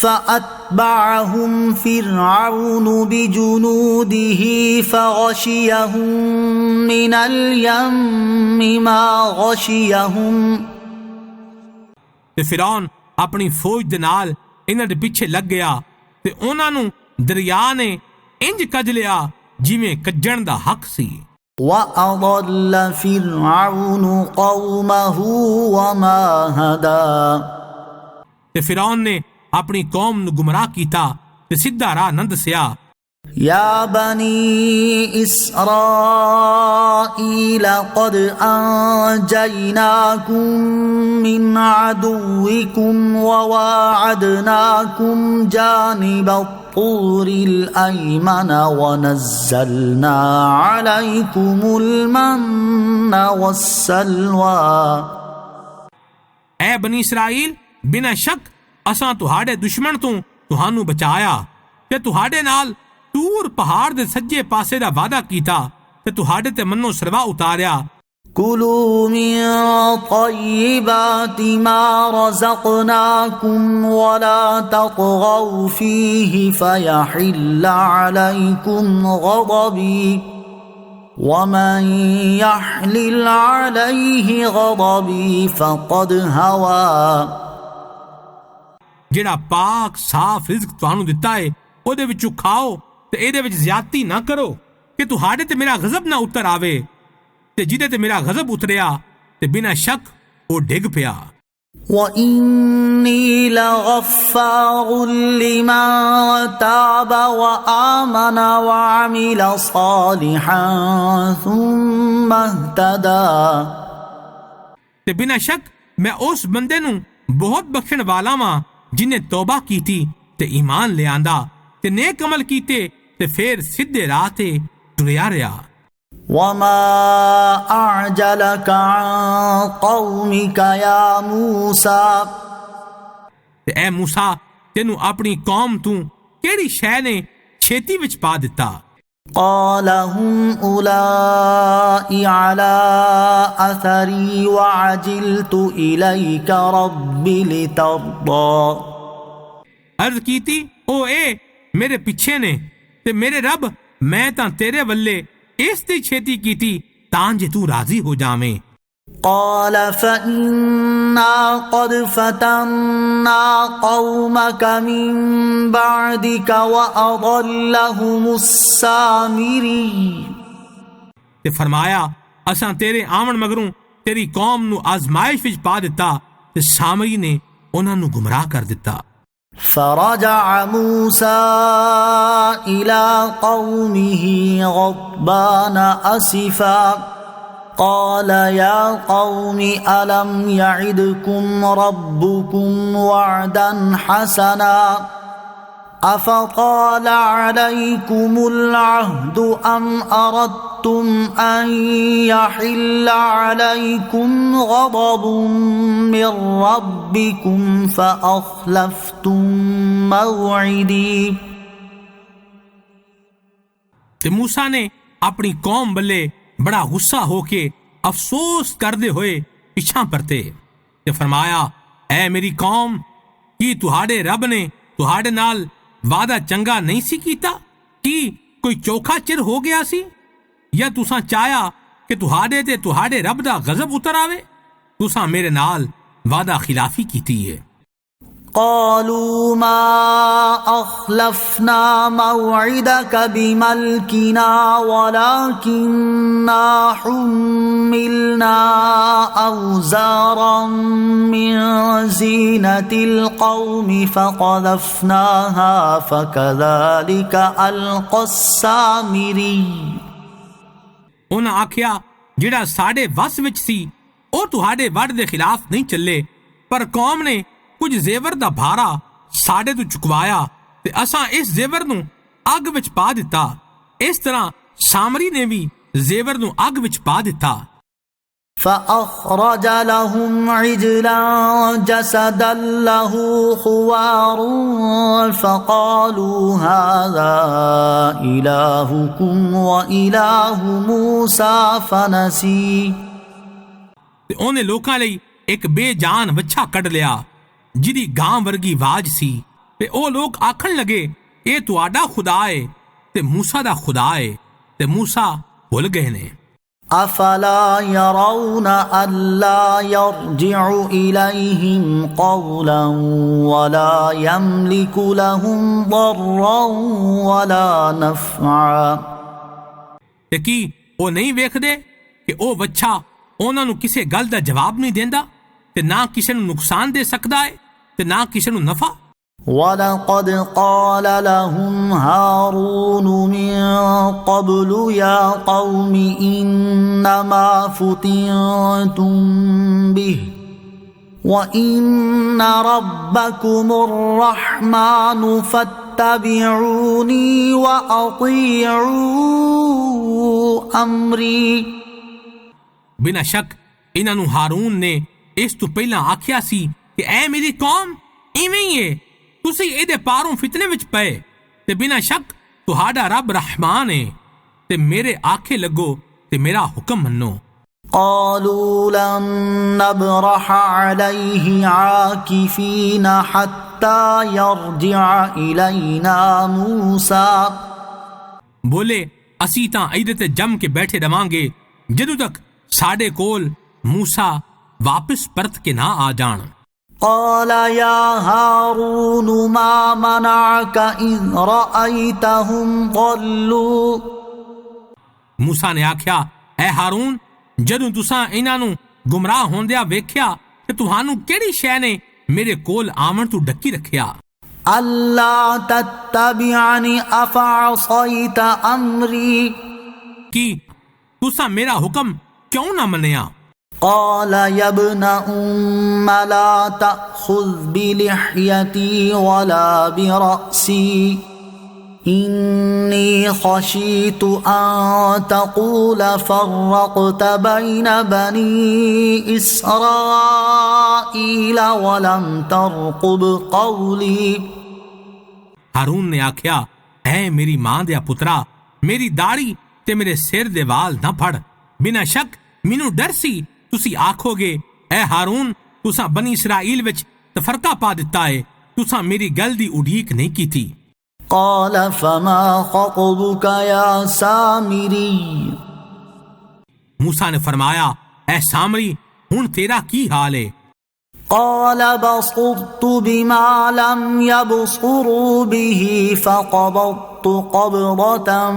فَأَتْبَعَهُمْ فِرْعَوْنُ بِجُنُودِهِ فَغَشِيَهُم مِّنَ الْيَمِّ مَا غَشِيَهُمْ۔ تے فرعون اپنی فوج دے نال انہاں دے پیچھے لگ گیا تے انہاں نوں دریا نے انج کج لیا جویں کجن دا حق سی۔ وَأَضَلَّ فِرْعَوْنُ قَوْمَهُ وَمَا هَدَىٰ۔ تے فرعون نے اپنی قوم نو گمراہ کیتا تے سیدھا راہ نہ دسیا۔ یا بنی اسرائیل قد انجیناکم من عدوکم وواعدناکم جانب الطور الایمن ونزلنا علیکم المن والسلوى۔ اے بنی اسرائیل بنا شک اساں تہاڈے دشمن تو تہانوں بچایا تے تہاڈے نال تور پہاڑ دے سجے پاسے دا وعدہ کیتا تے تہاڈے تے منو سروا اتاریا۔ کلوا من طیبات ما رزقناکم ولا تطغوا فیہ فیحل علیکم غضبی ومن یحلل علیہ غضبی فقد ہوا۔ جڑا پاک صاف رزق تہانوں دتا ہے او دے وچوں کھاؤ تے اے دے وچ زیادتی نہ کرو کہ تہاڈے تے میرا غضب نہ اتر آوے تے جدے تے میرا غضب اتریا تے بنا شک او ڈگ پیا۔ وَإِنِّي لَغَفَّارٌ لِّمَن تَابَ وَآمَنَ وَعَمِلَ صَالِحًا ثُمَّ اهْتَدَىٰ۔ تے بنا شک میں اس بندے نوں بہت بخشن والا ماں جن نے توبہ کیتی تے ایمان لے آندا تے نیک عمل کیتے تے پھر سیدھے راہ تے ٹریا رہیا۔ وَمَا أَعْجَلَكَ عَن قَوْمِكَ يَا مُوسَىٰ۔ تے اے موسیٰ تینوں اپنی قوم تو کیڑی شے نے چھیتی وچ پا دتا؟ قال هم أولئك على أثري وعجلت إليك رب لترضى۔ عرض کیتی او اے میرے پیچھے نے تے میرے رب میں تاں تیرے ولے اس دی چھیتی کیتی تاں جے تو راضی ہو جاویں۔ قال فإنا قد فتنا قومك من بعدك وأضلهم السامري۔ تے فرمایا اساں تیرے آمن مگروں تیری قوم نو آزمائش وچ پا دتا تے سامری نے انہاں نو گمراہ کر دتا۔ فرجع موسى إلى قومه غضبان أسفا قال يا قوم ألم يعدكم ربكم وعدا حسنا أفطال عليكم العهد أم أردتم أن يحل عليكم غضب من ربكم فأخلفتم موعدي۔ تے موسیٰ نے اپنی قوم بلے بڑا غصہ ہو کے افسوس کردے ہوئے پیچھاں پرتے تے فرمایا، اے میری قوم، کی تہاڑے رب نے تہاڑے نال وعدہ چنگا نہیں سی کیتا؟ کی کوئی چوکھا چر ہو گیا سی؟ یا تساں چاہیا کہ تہاڑے تے تہاڑے رب دا غضب اتر آوے؟ تساں میرے نال وعدہ خلافی کیتی ہے۔ قالوا ما أخلفنا موعدك بملكنا ولكننا حملنا أوزارا من زينة القوم فقذفناها فكذلك ألقى السامري۔ انہاں آکھیا جڑا ساڑے وس وچ سی او تہاڑے وڈ دے خلاف نہیں چلے، پر قوم نے کچھ زیور دا بھارا ساڑے تو چکوایا تے اساں اس زیور نو اگ وچ پا دیتا۔ اس طرح سامری نے بھی زیور نو اگ وچ پا دیتا۔ فأخرج لهم عجلا جسدا له خوار فقالوا هذا إلهكم وإله موسى فنسي۔ تے اونے لوکاں لئی ایک بے جان وچھا کڈ لیا جدی گاں ورگی واج سی، تے او لوگ آکھن لگے اے تہاڈا خدا ہے تے موسیٰ دا خدا ہے، تے موسیٰ بھول گئے نے۔ افلا يرون الا يرجع اليهم قولا ولا يملك لهم ضرا ولا نفعا۔ تے کی او نہیں ویکھ دے کہ او وچھا انہاں نو کسے گل دا جواب نہیں دیندا تے نہ کسے نو نقصان دے سکدا ہے تے نہ کسے نو نفع۔ وَلَقَدْ قَالَ لَهُمْ هَارُونُ مِن قَبْلُ يَا قَوْمِ إِنَّمَا فُتِنْتُمْ بِهِ وَإِنَّ رَبَّكُمُ الرَّحْمَنُ فَاتَّبِعُونِي وَأَطِيعُوا أَمْرِي۔ بنا شک انہاں نو ہارون نے اس تو پہلا آکھیا سی کہ اے میری قوم، ایویں ہی ہے، تسی اے دے پاروں فتنے وچ پئے تے بنا شک تہاڈا رب رحمان ہے، تے میرے آکھے لگو تے میرا حکم منو۔ قالوا لن نبرح عليه عاكفين حتى يرجع إلينا موسى۔ بولے اسی تاں ایدے تے جم کے بیٹھے رواں گے جدوں تک ساڈے کول موسیٰ واپس پرت کے نہ آ جان۔ قال يا هارون ما منعك إذ رأيتهم ضلوا۔ موسیٰ نے آکھیا، اے ہارون، جدوں تساں انہاں نو گمراہ ہوندیا ویکھیا تے تہانوں کیڑی شے نے میرے کول آون تو ڈکی رکھیا؟ اللہ تتبعنی افعصیت امری۔ کی تساں میرا حکم کیوں نہ منیا؟ قال يا ابن أم لا تأخذ بلحيتي ولا برأسي إني خشيت أن تقول فرقت بين بني إسرائيل ولم ترقب قولي۔ ہارون نے آکھیا، اے میری ماں دیا پترا، میری داڑھی تے میرے سر دے وال نہ پھڑ، بنا شک مینوں ڈر سی تسی آکھو گے اے ہارون تساں بنی اسرائیل وچ تفرقہ پا دتا ہے، تساں میری گل دی اڈیق نہیں کیتی۔ قال فما خطبك يا سامری۔ موسیٰ نے فرمایا، اے سامری ہن تیرا کی حال ہے؟ قال بصرت بما لم يبصروا به فقبضت قبضة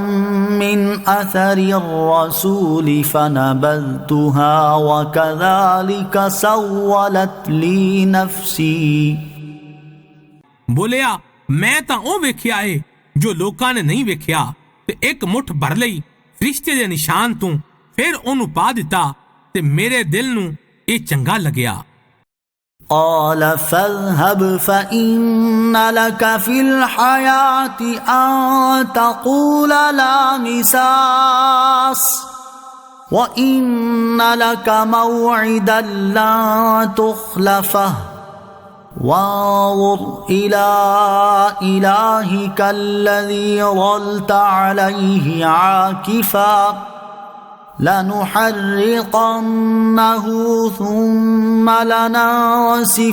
من أثر الرسول فنبذتها وكذلك سولت لي نفسي۔ ਬੋਲਿਆ ਮੈਂ ਤਾਂ ਉਹ ਵੇਖਿਆ ਏ ਜੋ ਲੋਕਾਂ ਨੇ ਨਹੀਂ ਵੇਖਿਆ, ਤੇ ਇੱਕ ਮੁੱਠ ਭਰ ਲਈ ਫਰਿਸ਼ਤੇ ਦੇ ਨਿਸ਼ਾਨ ਤੋਂ ਫਿਰ ਉਹਨੂੰ ਪਾ ਦਿੱਤਾ ਤੇ ਮੇਰੇ ਦਿਲ ਨੂੰ ਇਹ ਚੰਗਾ ਲੱਗਿਆ। قال فاذهب فإن لك في الحياة أن تقول لا مساس وَإِنَّ لَكَ مَوْعِدًا لَّن تُخْلَفَهُ وَانظُرْ إِلَىٰ إِلَٰهِكَ الَّذِي ظَلْتَ عَلَيْهِ عَاكِفًا لَّنُحَرِّقَنَّهُ ثُمَّ لَنَنسِفَنَّهُ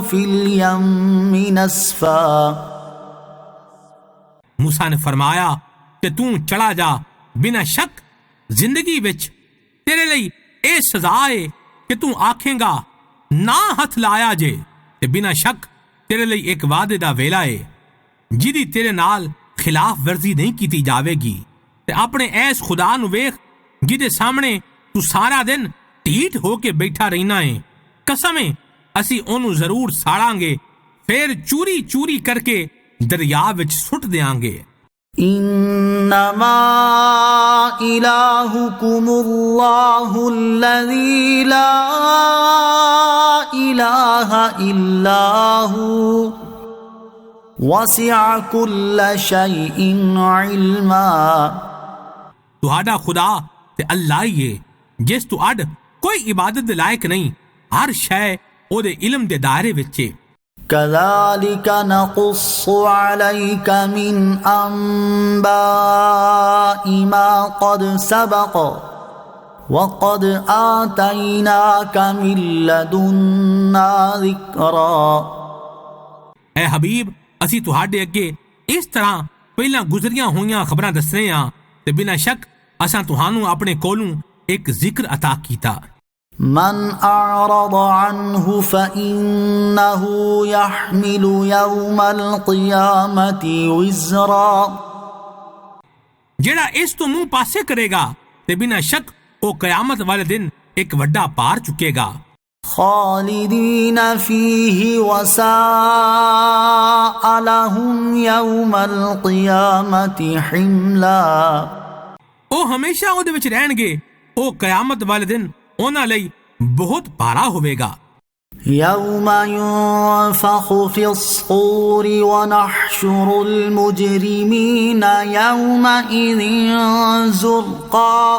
فِي الْيَمِّ نَسْفًا۔ موسیٰ نے فرمایا کہ تُو چلا جا، بنا شک زندگی وچ تیرے لئی اے سزا ہے کہ تو آکھیں گا نہ ہتھ لایا جے، تے بنا شک تیرے لئی ایک وعدے دا ویلا ہے جدی تیرے نال خلاف ورزی نہیں کیتی جاوے گی، تے اپنے ایس خدا نو ویکھ جدے سامنے تو سارا دن ٹھیٹ ہو کے بیٹھا رہنا ہے، قسم ہے اسی اونوں ضرور ساڑاں گے، پھر چوری چوری کر کے دریا وچ سٹ دیاں گے۔ انما الہکم اللہ الذی لا الہ الا ہو وسع کل شیء علما۔ تہاڈا خدا تے اللہ ہی ہے جس تو اڈ کوئی عبادت دے لائق نہیں، ہر شے او دے علم دے دائرے وچ ہے۔ كذلك نقص عليك من أنباء ما قد سبق وقد آتيناك من لدنا ذكرا۔ اے حبیب اسی تہاڈے اگے اس طرح پہلاں گزریاں ہوئیاں خبراں دس رہے ہاں، تے بنا شک اساں تہانوں اپنے کولوں ایک ذکر عطا کیتا۔ من اعرض عنه فإنه يحمل يوم القيامة وزرا۔ جڑا اس تو منہ پاسے کرے گا تے بنا شک وہ قیامت والے دن ایک وڈا پار چکے گا۔ خالدین فیہ وساء لهم يوم القيامة حملا۔ او ہمیشہ او دے وچ رہن گے، او قیامت والے دن اونا لئی بہت بھارا ہوئے گا۔ یوم ينفخ في الصور ونحشر المجرمین یومئذ زرقا۔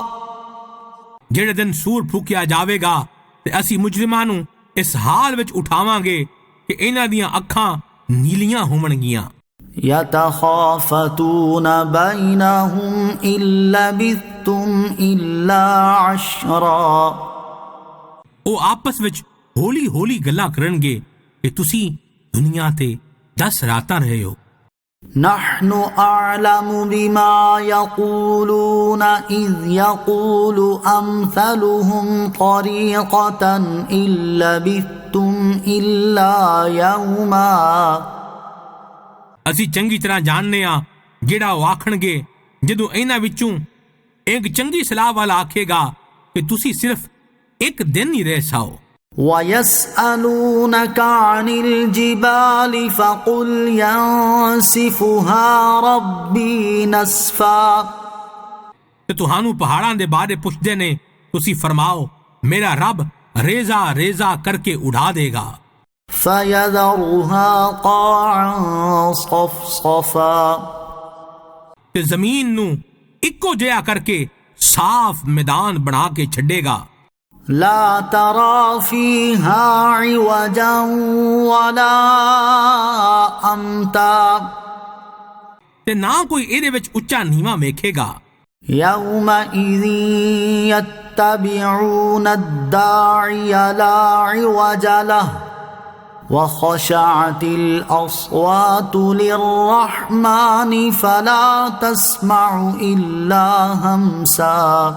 جڑے دن سور پھوکیا جاوے گا تے اسی مجرمانوں اس حال وچ اٹھاواں گے کہ انہاں دیاں اکھاں نیلیاں ہون گیاں۔ یتخافتون بینہم ان لبثتم الا عشرا۔ او آپس وچ ہولی ہولی گلاں کرن گے کہ تسی دنیا تے 10 راتاں رہے ہو۔ نحن اعلم بما يقولون اذ يقول امثلهم طريقة ان لبثتم الا يوما۔ اسی چنگی طرح جاننے ہاں جیڑا وہ آکھن گے جدو اینا وچوں ایک چنگی صلاح والا آکھے گا کہ تسی صرف ایک دن ہی رہ ساؤ۔ وَيَسْأَلُونَكَ عَنِ الْجِبَالِ فَقُلْ يَنسِفُهَا رَبِّي نَسْفًا۔ کہ تہانوں پہاڑاں دے بارے پوچھ دے نے، تسی فرماؤ میرا رب ریزہ ریزہ کر کے اڑا دے گا۔ فَيَذَرُهَا قَاعًا صَفْصَفًا۔ کہ زمین نو اکو جیا کر کے صاف میدان بنا کے چھڈے گا۔ لا ترى فيها عوجا ولا امتا۔ تے نہ کوئی اے دے وچ اچا نیواں ویکھے گا۔ یومئذ یتبعون الداعی لا عوج له وخشعت الاصوات للرحمن فلا تسمع الا همسا۔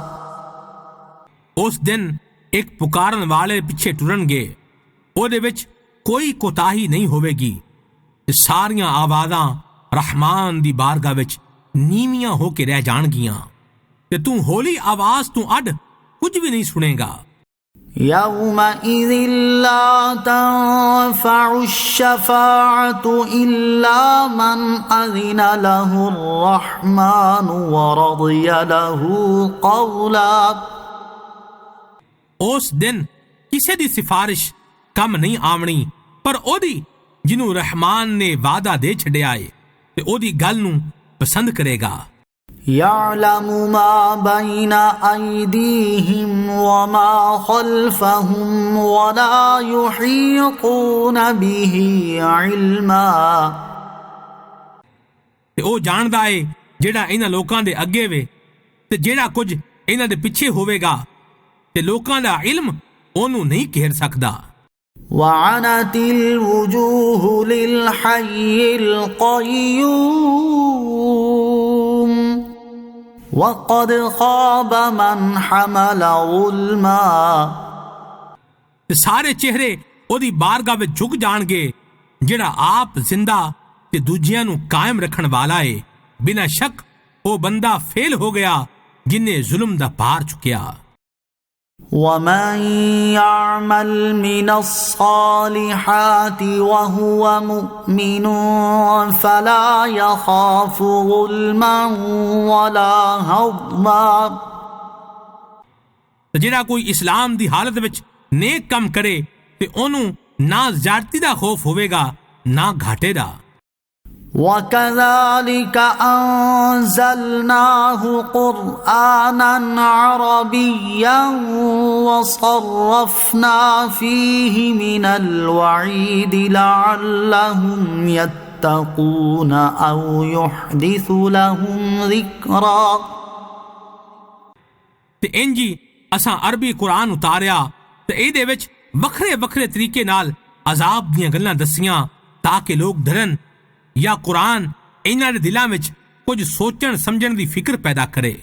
اس دن ایک پکارن والے پیچھے ٹرن گے، او دے وچ کوئی کوتاہی نہیں ہوے گی، ساریاں آوازاں رحمان دی بارگاہ وچ نیویاں ہو کے رہ جان گیاں، تے تو ہولی آواز تو اڈ کچھ بھی نہیں سنے گا۔ يومئذ لا تنفع الشفاعة إلا من أذن له الرحمن ورضي له قولا. اس دن کسی دی سفارش کم نہیں آمنی پر او دی جنوں رحمان نے وعدہ دے چھڈیا ہے تے او دی گل نوں پسند کرے گا. يعلم ما بين أيديهم وما خلفهم ولا يحيطون به علما. تے او جاندا ہے جیڑا انہاں لوکاں دے اگے وے تے جیڑا کچھ انہاں دے پیچھے ہوے گا تے لوکاں دا علم اونوں نہیں گھیر سکدا. وعنت الوجوه للحي القيوم وقد خاب من حمل ظلما. سارے چہرے او دی بارگاہ وچ جھک جان گے جڑا آپ زندہ تے دوجیاں نو قائم رکھن والا ہے. بنا شک او بندہ فیل ہو گیا جن نے ظلم دا پار چکیا. ومن يعمل من الصالحات وهو مؤمن فلا يخاف ظلما ولا هضما. جڑا کوئی اسلام دی حالت وچ نیک کم کرے تے اونوں نہ زیادتی دا خوف ہوے گا نہ گھاٹے دا. وَكَذَلِكَ أَنزَلْنَاهُ قُرْآنًا عَرَبِيًّا وَصَرَّفْنَا فِيهِ مِنَ الْوَعِيدِ لَعَلَّهُمْ يَتَّقُونَ أَوْ يُحْدِثُ لَهُمْ ذِكْرًا. تے انجی اساں عربی قرآن اتاریا تے اے دے وچ وکھرے وکھرے طریقے نال عذاب دیاں گلاں دسیاں تاکہ لوگ ڈرن یا قرآن انہاں دے دلاں وچ کچھ سوچن سمجھن دی فکر پیدا کرے.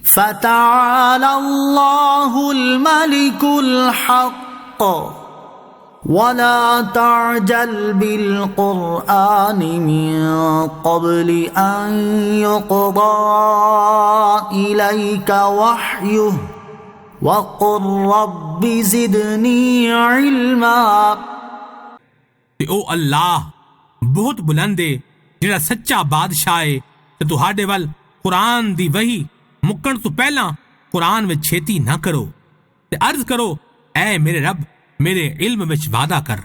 فَتَعَالَى اللَّهُ الْمَلِكُ الْحَقُّ وَلَا تَعْجَلْ بِالْقُرْآنِ مِن قَبْلِ أَن يُقْضَى إِلَيْكَ وَحْيُهُ وَقُلْ رَبِّ زِدْنِي عِلْمًا. تے او اللہ بہت بلند ہے جڑا سچا بادشاہ ہے تے تہاڈے ول قرآن دی وحی مکن تو پہلا قرآن وچ چھیتی نہ کرو تے عرض کرو اے میرے رب میرے علم وچ وعدہ کر.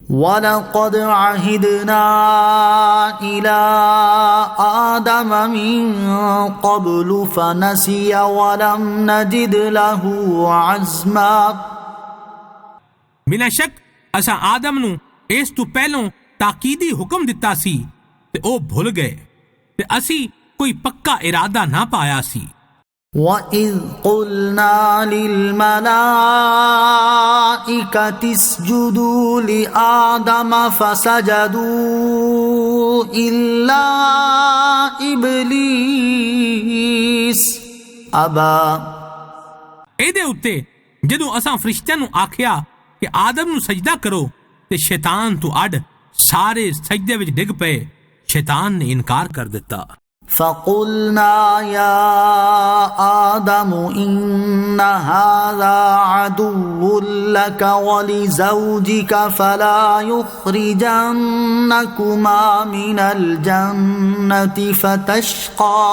وَلَقَدْ عَهِدْنَا إِلَىٰ آدَمَ مِن قَبْلُ فَنَسِيَ وَلَمْ نَجِدْ لَهُ عَزْمًا. بنا شک اساں آدم نو اس تو پہلوں تاکیدی حکم دتا سی تے او بھول گئے تے اسی کوئی پکا ارادہ نہ پایا سی. وَإِذْ قُلْنَا لِلْمَلَائِكَةِ اسْجُدُوا لِآدَمَ فَسَجَدُوا إِلَّا إِبْلِيسَ أَبَى. اے دے اُتے جدوں اساں فرشتیاں نو آکھیا کہ آدم نو سجدہ کرو تے شیطان تو اڈ سارے سجدے وچ ڈگ پئے. شیطان نے انکار کر دیتا. فَقُلْنَا يَا آدَمُ إِنَّ هَذَا عَدُوٌّ لَكَ وَلِزَوْجِكَ فَلَا يُخْرِجَنَّكُمَا مِنَ الْجَنَّةِ فَتَشْقَى.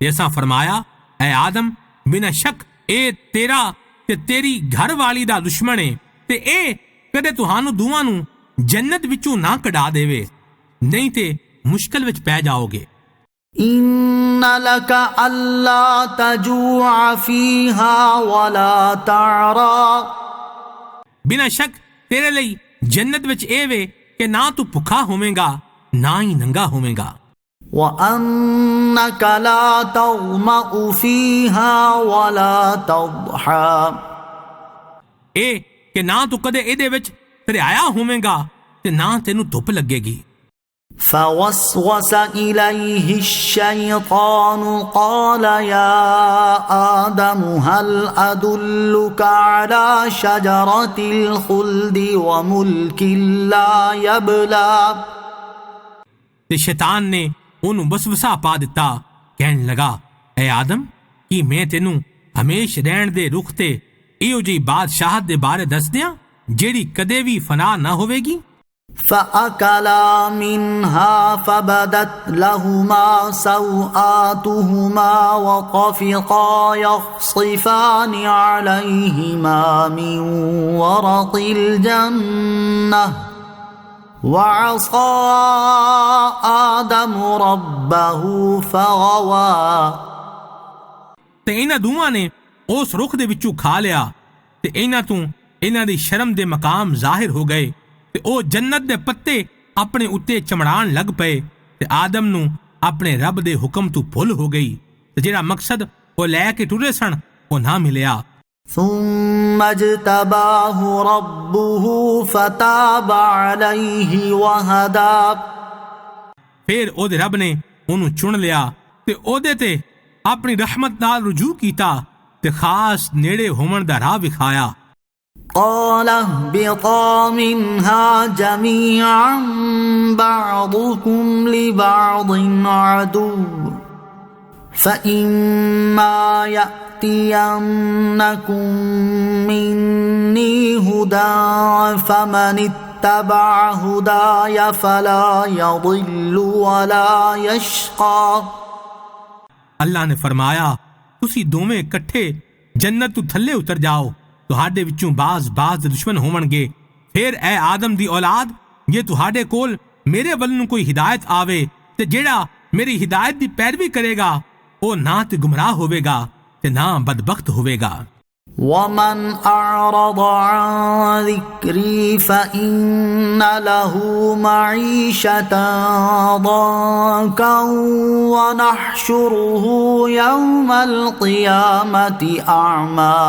ایسا فرمایا اے آدم بنا شک اے تیرا تے تیری گھر والی دا دشمن ہے تے اے کدے تہانوں دوواں نوں جنت وچوں نہ کڈا دیوے نہیں تے مشکل وچ پے جاؤ گے. إِنَّ لَكَ أَلَّا تَجُوعَ فِيهَا وَلَا تَعْرَى. بنا شک تیرے لئی جنت وچ اے وے کہ نہ تو بھکھا ہوویں گا نہ ہی ننگا ہوویں گا. وَأَنَّكَ لَا تَظْمَأُ فِيهَا وَلَا تَضْحَى. اے کہ نہ تو کدے اے دے وچ تریایا ہوویں گا تے نہ تینوں دھوپ لگے گی. فوسوس إليه الشيطان قال يا آدم هل أدلك على شجرة الخلد وملك لا يبلى. تے شیطان نے انہوں وسوسہ پا دیتا کہن لگا اے آدم کی میں تینوں ہمیش رہن دے رخ تے ਇਹੋ ਜਿਹੀ ਬਾਦਸ਼ਾਹਤ ਦੇ ਬਾਰੇ ਦੱਸਦਿਆਂ ਜਿਹੜੀ ਕਦੇ ਵੀ ਫਨਾ ਨਾ ਹੋਵੇਗੀ। فأكلا منها فبدت لهما سوآتهما وطفقا يخصفان عليهما من ورق الجنة وعصى آدم ربه فغوى۔ ਤੇ ਇਹਨਾਂ ਦੋਵਾਂ ਨੇ ਉਸ ਰੁੱਖ ਦੇ ਵਿੱਚੋਂ ਖਾ ਲਿਆ ਤੇ ਇਹਨਾਂ ਤੋਂ ਇਹਨਾਂ ਦੀ ਸ਼ਰਮ ਦੇ ਮਕਾਮ ਜ਼ਾਹਿਰ ਹੋ ਗਏ ਤੇ ਉਹ ਜੰਨਤ ਦੇ ਪੱਤੇ ਆਪਣੇ ਉੱਤੇ ਚਮੜਾਣ ਲੱਗ ਪਏ ਤੇ ਆਦਮ ਨੂੰ ਆਪਣੇ ਰੱਬ ਦੇ ਹੁਕਮ ਤੋਂ ਭੁੱਲ ਹੋ ਗਈ ਤੇ ਜਿਹੜਾ ਮਕਸਦ ਉਹ ਲੈ ਕੇ ਟੁਰੇ ਸਨ ਉਹ ਨਾ ਮਿਲਿਆ۔ ثم اجتباه ربه فتاب عليه وهدى۔ پھر ਉਹਦੇ ਰੱਬ ਨੇ ਉਹਨੂੰ ਚੁਣ ਲਿਆ ਤੇ ਉਹਦੇ ਤੇ ਆਪਣੀ ਰਹਿਮਤ ਨਾਲ ਰਜੂ ਕੀਤਾ ਤੇ ਖਾਸ ਨੇੜੇ ਹੋਣ ਦਾ ਰਾਹ ਵਿਖਾਇਆ۔ قال اهبطا منها جميعا بعضكم لبعض عدو فإما يأتينكم مني هدى فمن اتبع هداي فلا يضل ولا يشقى۔ اللہ نے فرمایا تسی دوویں کٹھے جنت تو تھلے اتر جاؤ، تہاڈے وچوں بعض دے دشمن ہون گے، پھر اے آدم دی اولاد یہ تہاڈے کول میرے ولوں کوئی ہدایت آوے تے جیڑا میری ہدایت دی پیروی کرے گا وہ نہ تے گمراہ ہوے گا تے نہ بدبخت ہوے گا۔ ومن أعرض عن ذكري فإن له معيشة ضنكا ونحشره يوم القيامة أعمى۔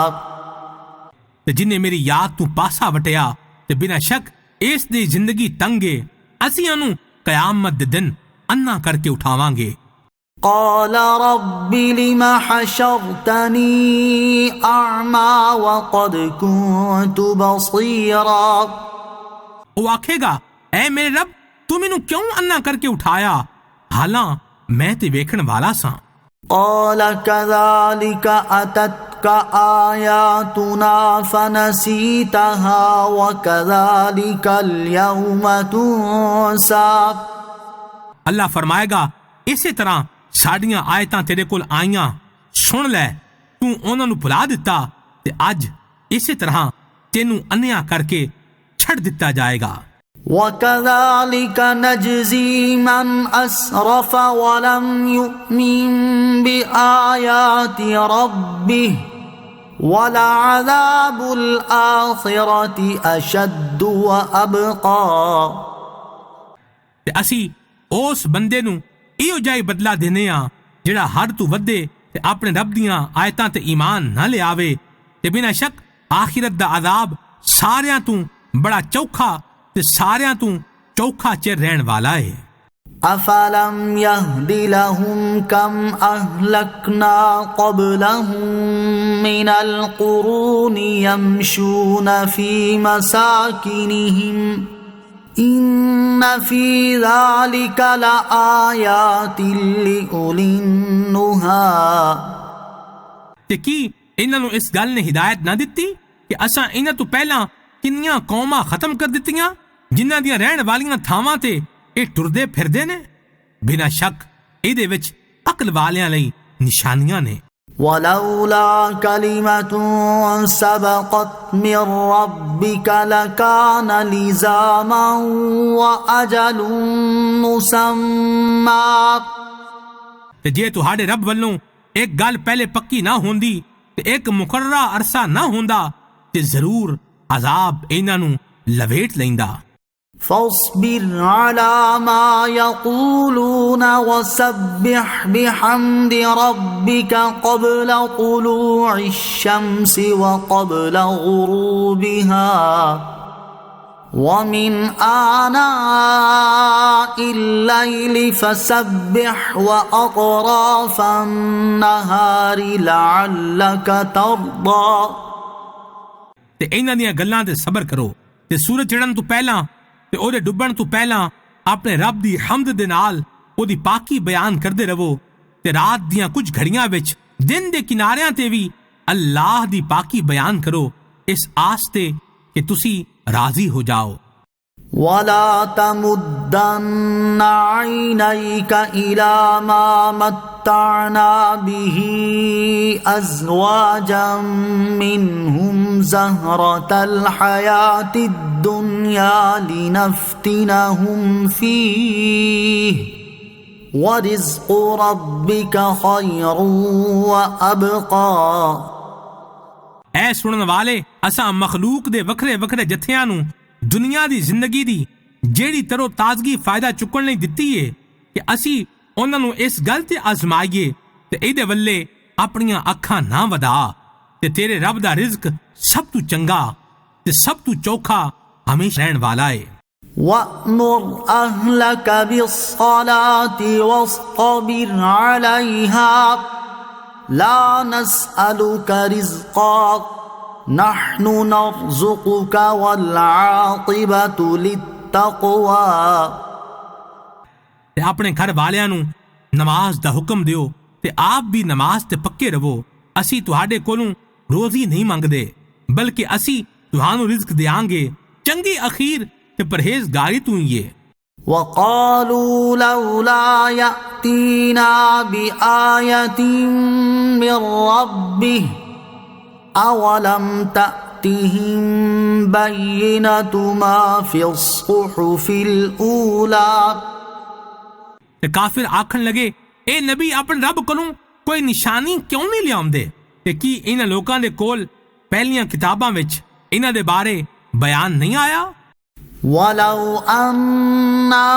تے جنہیں میری یاد تو پاسا وٹیا تے بنا شک اس دی زندگی تنگے اسی انہوں قیامت دے دن انا کر کے اٹھاواں گے۔ قال رب لم حشرتني أعمى وقد كنت بصيرا۔ وہ آکھے گا اے میرے رب تو مینوں کیوں انا کر کے اٹھایا حالاں میں تے ویکھن والا ساں۔ قال كذلك أتتك آياتنا فنسيتها وكذلك اليوم تنسى۔ اللہ فرمائے گا اسی طرح ساڈیاں آیتاں تیرے کول آئیاں سن لے تو انہاں نوں بھلا دتا تے اج اسی طرح تینوں انیا کر کے چھڑ دتا جائے گا۔ وَكَذَلِكَ نَجْزِي مَنْ أَسْرَفَ وَلَمْ يُؤْمِنْ بِآيَاتِ رَبِّهِ وَلَعَذَابُ الْآخِرَةِ أَشَدُّ وَأَبْقَى۔ تے اسی اس بندے نوں ایو جائی بدلہ دینے ہاں جڑا ہر تو ودے تے اپنے رب دیاں آیتاں تے ایمان نہ لے آوے تے بنا شک آخرت دا عذاب ساریاں تو بڑا چوکھا تے ساریاں تو چوکھا چر رہن والا ہے۔ أَفَلَمْ يَهْدِ لَهُمْ كَمْ أَهْلَكْنَا قَبْلَهُمْ مِنَ الْقُرُونِ يَمْشُونَ فِي مَسَاكِنِهِمْ إِنَّ فِي ذَلِكَ لَآيَاتٍ لِأُولِي النُّهَى۔ تے کی انہاں نوں اس گل نے ہدایت نہ دتی کہ اساں انہاں تو پہلا کنیاں قوماں ختم کر دتیاں جنہاں دیاں رہن والیاں تھاواں تے اے ٹردے پھردے نے؟ بنا شک ایدے وچ عقل والیاں لئی نشانیاں نے۔ وَلَوْلَا كَلِمَةٌ سَبَقَتْ مِنْ رَبِّكَ لَكَانَ لِزَامًا وَأَجَلٌ مُّسَمًّى۔ تے جے تہاڈے رب والوں ایک گل پہلے پکی نہ ہوندی تے ایک مقررہ عرصہ نہ ہوندا تے ضرور عذاب انہاں نوں لویٹ لیندا۔ فاصبر على ما يقولون وسبح بحمد ربك قبل طلوع الشمس وقبل غروبها ومن آناء الليل فسبح وأطراف النهار لعلك ترضى۔ تے انہاں دیاں گلاں تے صبر کرو تے سورج چڑھن تو پہلاں تے او دے ڈبن تو پہلاں اپنے رب دی حمد دے نال او دی پاکی بیان کردے رہو تے رات دیاں کچھ گھڑیاں وچ دن دے کناریاں تے بھی اللہ دی پاکی بیان کرو اس آستے کہ تسی راضی ہو جاؤ۔ ولا تمدن عينيك إلى ما متعنا به أزواجا منهم زهرة الحياة الدنيا لنفتنهم فيه ورزق ربك خير وأبقى۔ اے سنن والے، اساں مخلوق دے وکھرے وکھرے جتھیاں نوں دنیا دی زندگی دی جیڑی ترو تازگی فائدہ چکن لئی دتی ہے کہ اسی انہاں نوں اس گل تے آزمائیے تے ایدے ولے اپنیاں اکھاں نہ ودا، تے تیرے رب دا رزق سب تو چنگا تے سب تو چوکھا ہمیشہ رہن والا ہے۔ وَأْمُرْ أَهْلَكَ بِالصَّلَاةِ وَاصْطَبِرْ عَلَيْهَا لَا نَسْأَلُكَ رِزْقًا نحن نرزقك والعاقبۃ للتقوی۔ تے اپنے گھر والیاں نوں نماز دا حکم دیو تے آپ بھی نماز تے پکے رہو۔ اسی تہاڈے کولوں روزی نہیں منگدے بلکہ اسی تہانوں رزق دیاں گے، چنگی اخیر تے پرہیزگاری تو ہی ہے۔ وقالوا لولا يأتينا بآية من ربه اولم تأتهم بينة ما في الصحف الاولى۔ تے کافر آکھن لگے، اے نبی اپنے رب کولوں کوئی نشانی کیوں نہیں لیاؤندے؟ تے کی انہاں لوکاں دے کول پہلیاں کتاباں وچ انہاں دے بارے بیان نہیں آیا؟ وَلَوْ أَنَّا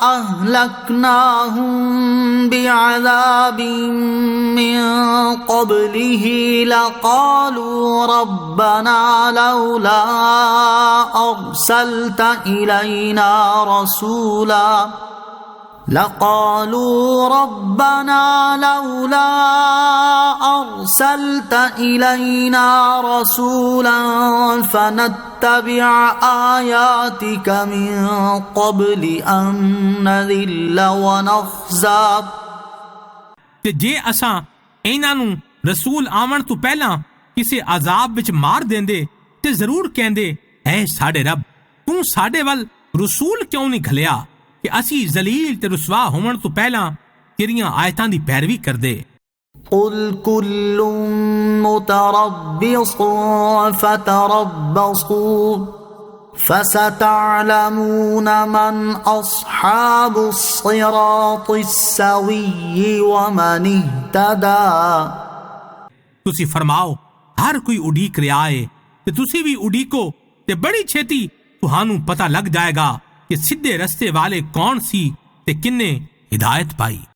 أَهْلَكْنَاهُمْ بِعَذَابٍ مِّن قَبْلِهِ لَقَالُوا رَبَّنَا لَوْلَا أَرْسَلْتَ إِلَيْنَا رَسُولًا فنتبع آياتك من قبل أن نذل ونخزى۔ تے جے اساں انہاں نوں رسول آمن تو پہلا کسے عذاب وچ مار دیندے تے ضرور کہندے، اے ساڈے رب تو ساڈے ول رسول کیوں نہیں گھلیا کہ اسی ذلیل تے رسوا ہون تو پہلا تیریاں آیتاں دی پیروی کر دے۔ قل كل متربص فتربصوا فستعلمون من أصحاب الصراط السوي ومن اهتدى۔ تسی فرماؤ ہر کوئی اڈیک رہا ہے تے تسی بھی اڈیکو تے بڑی چھیتی تہانوں پتہ لگ جائے گا کہ سیدھے رستے والے کون سی تے کنے ہدایت پائی۔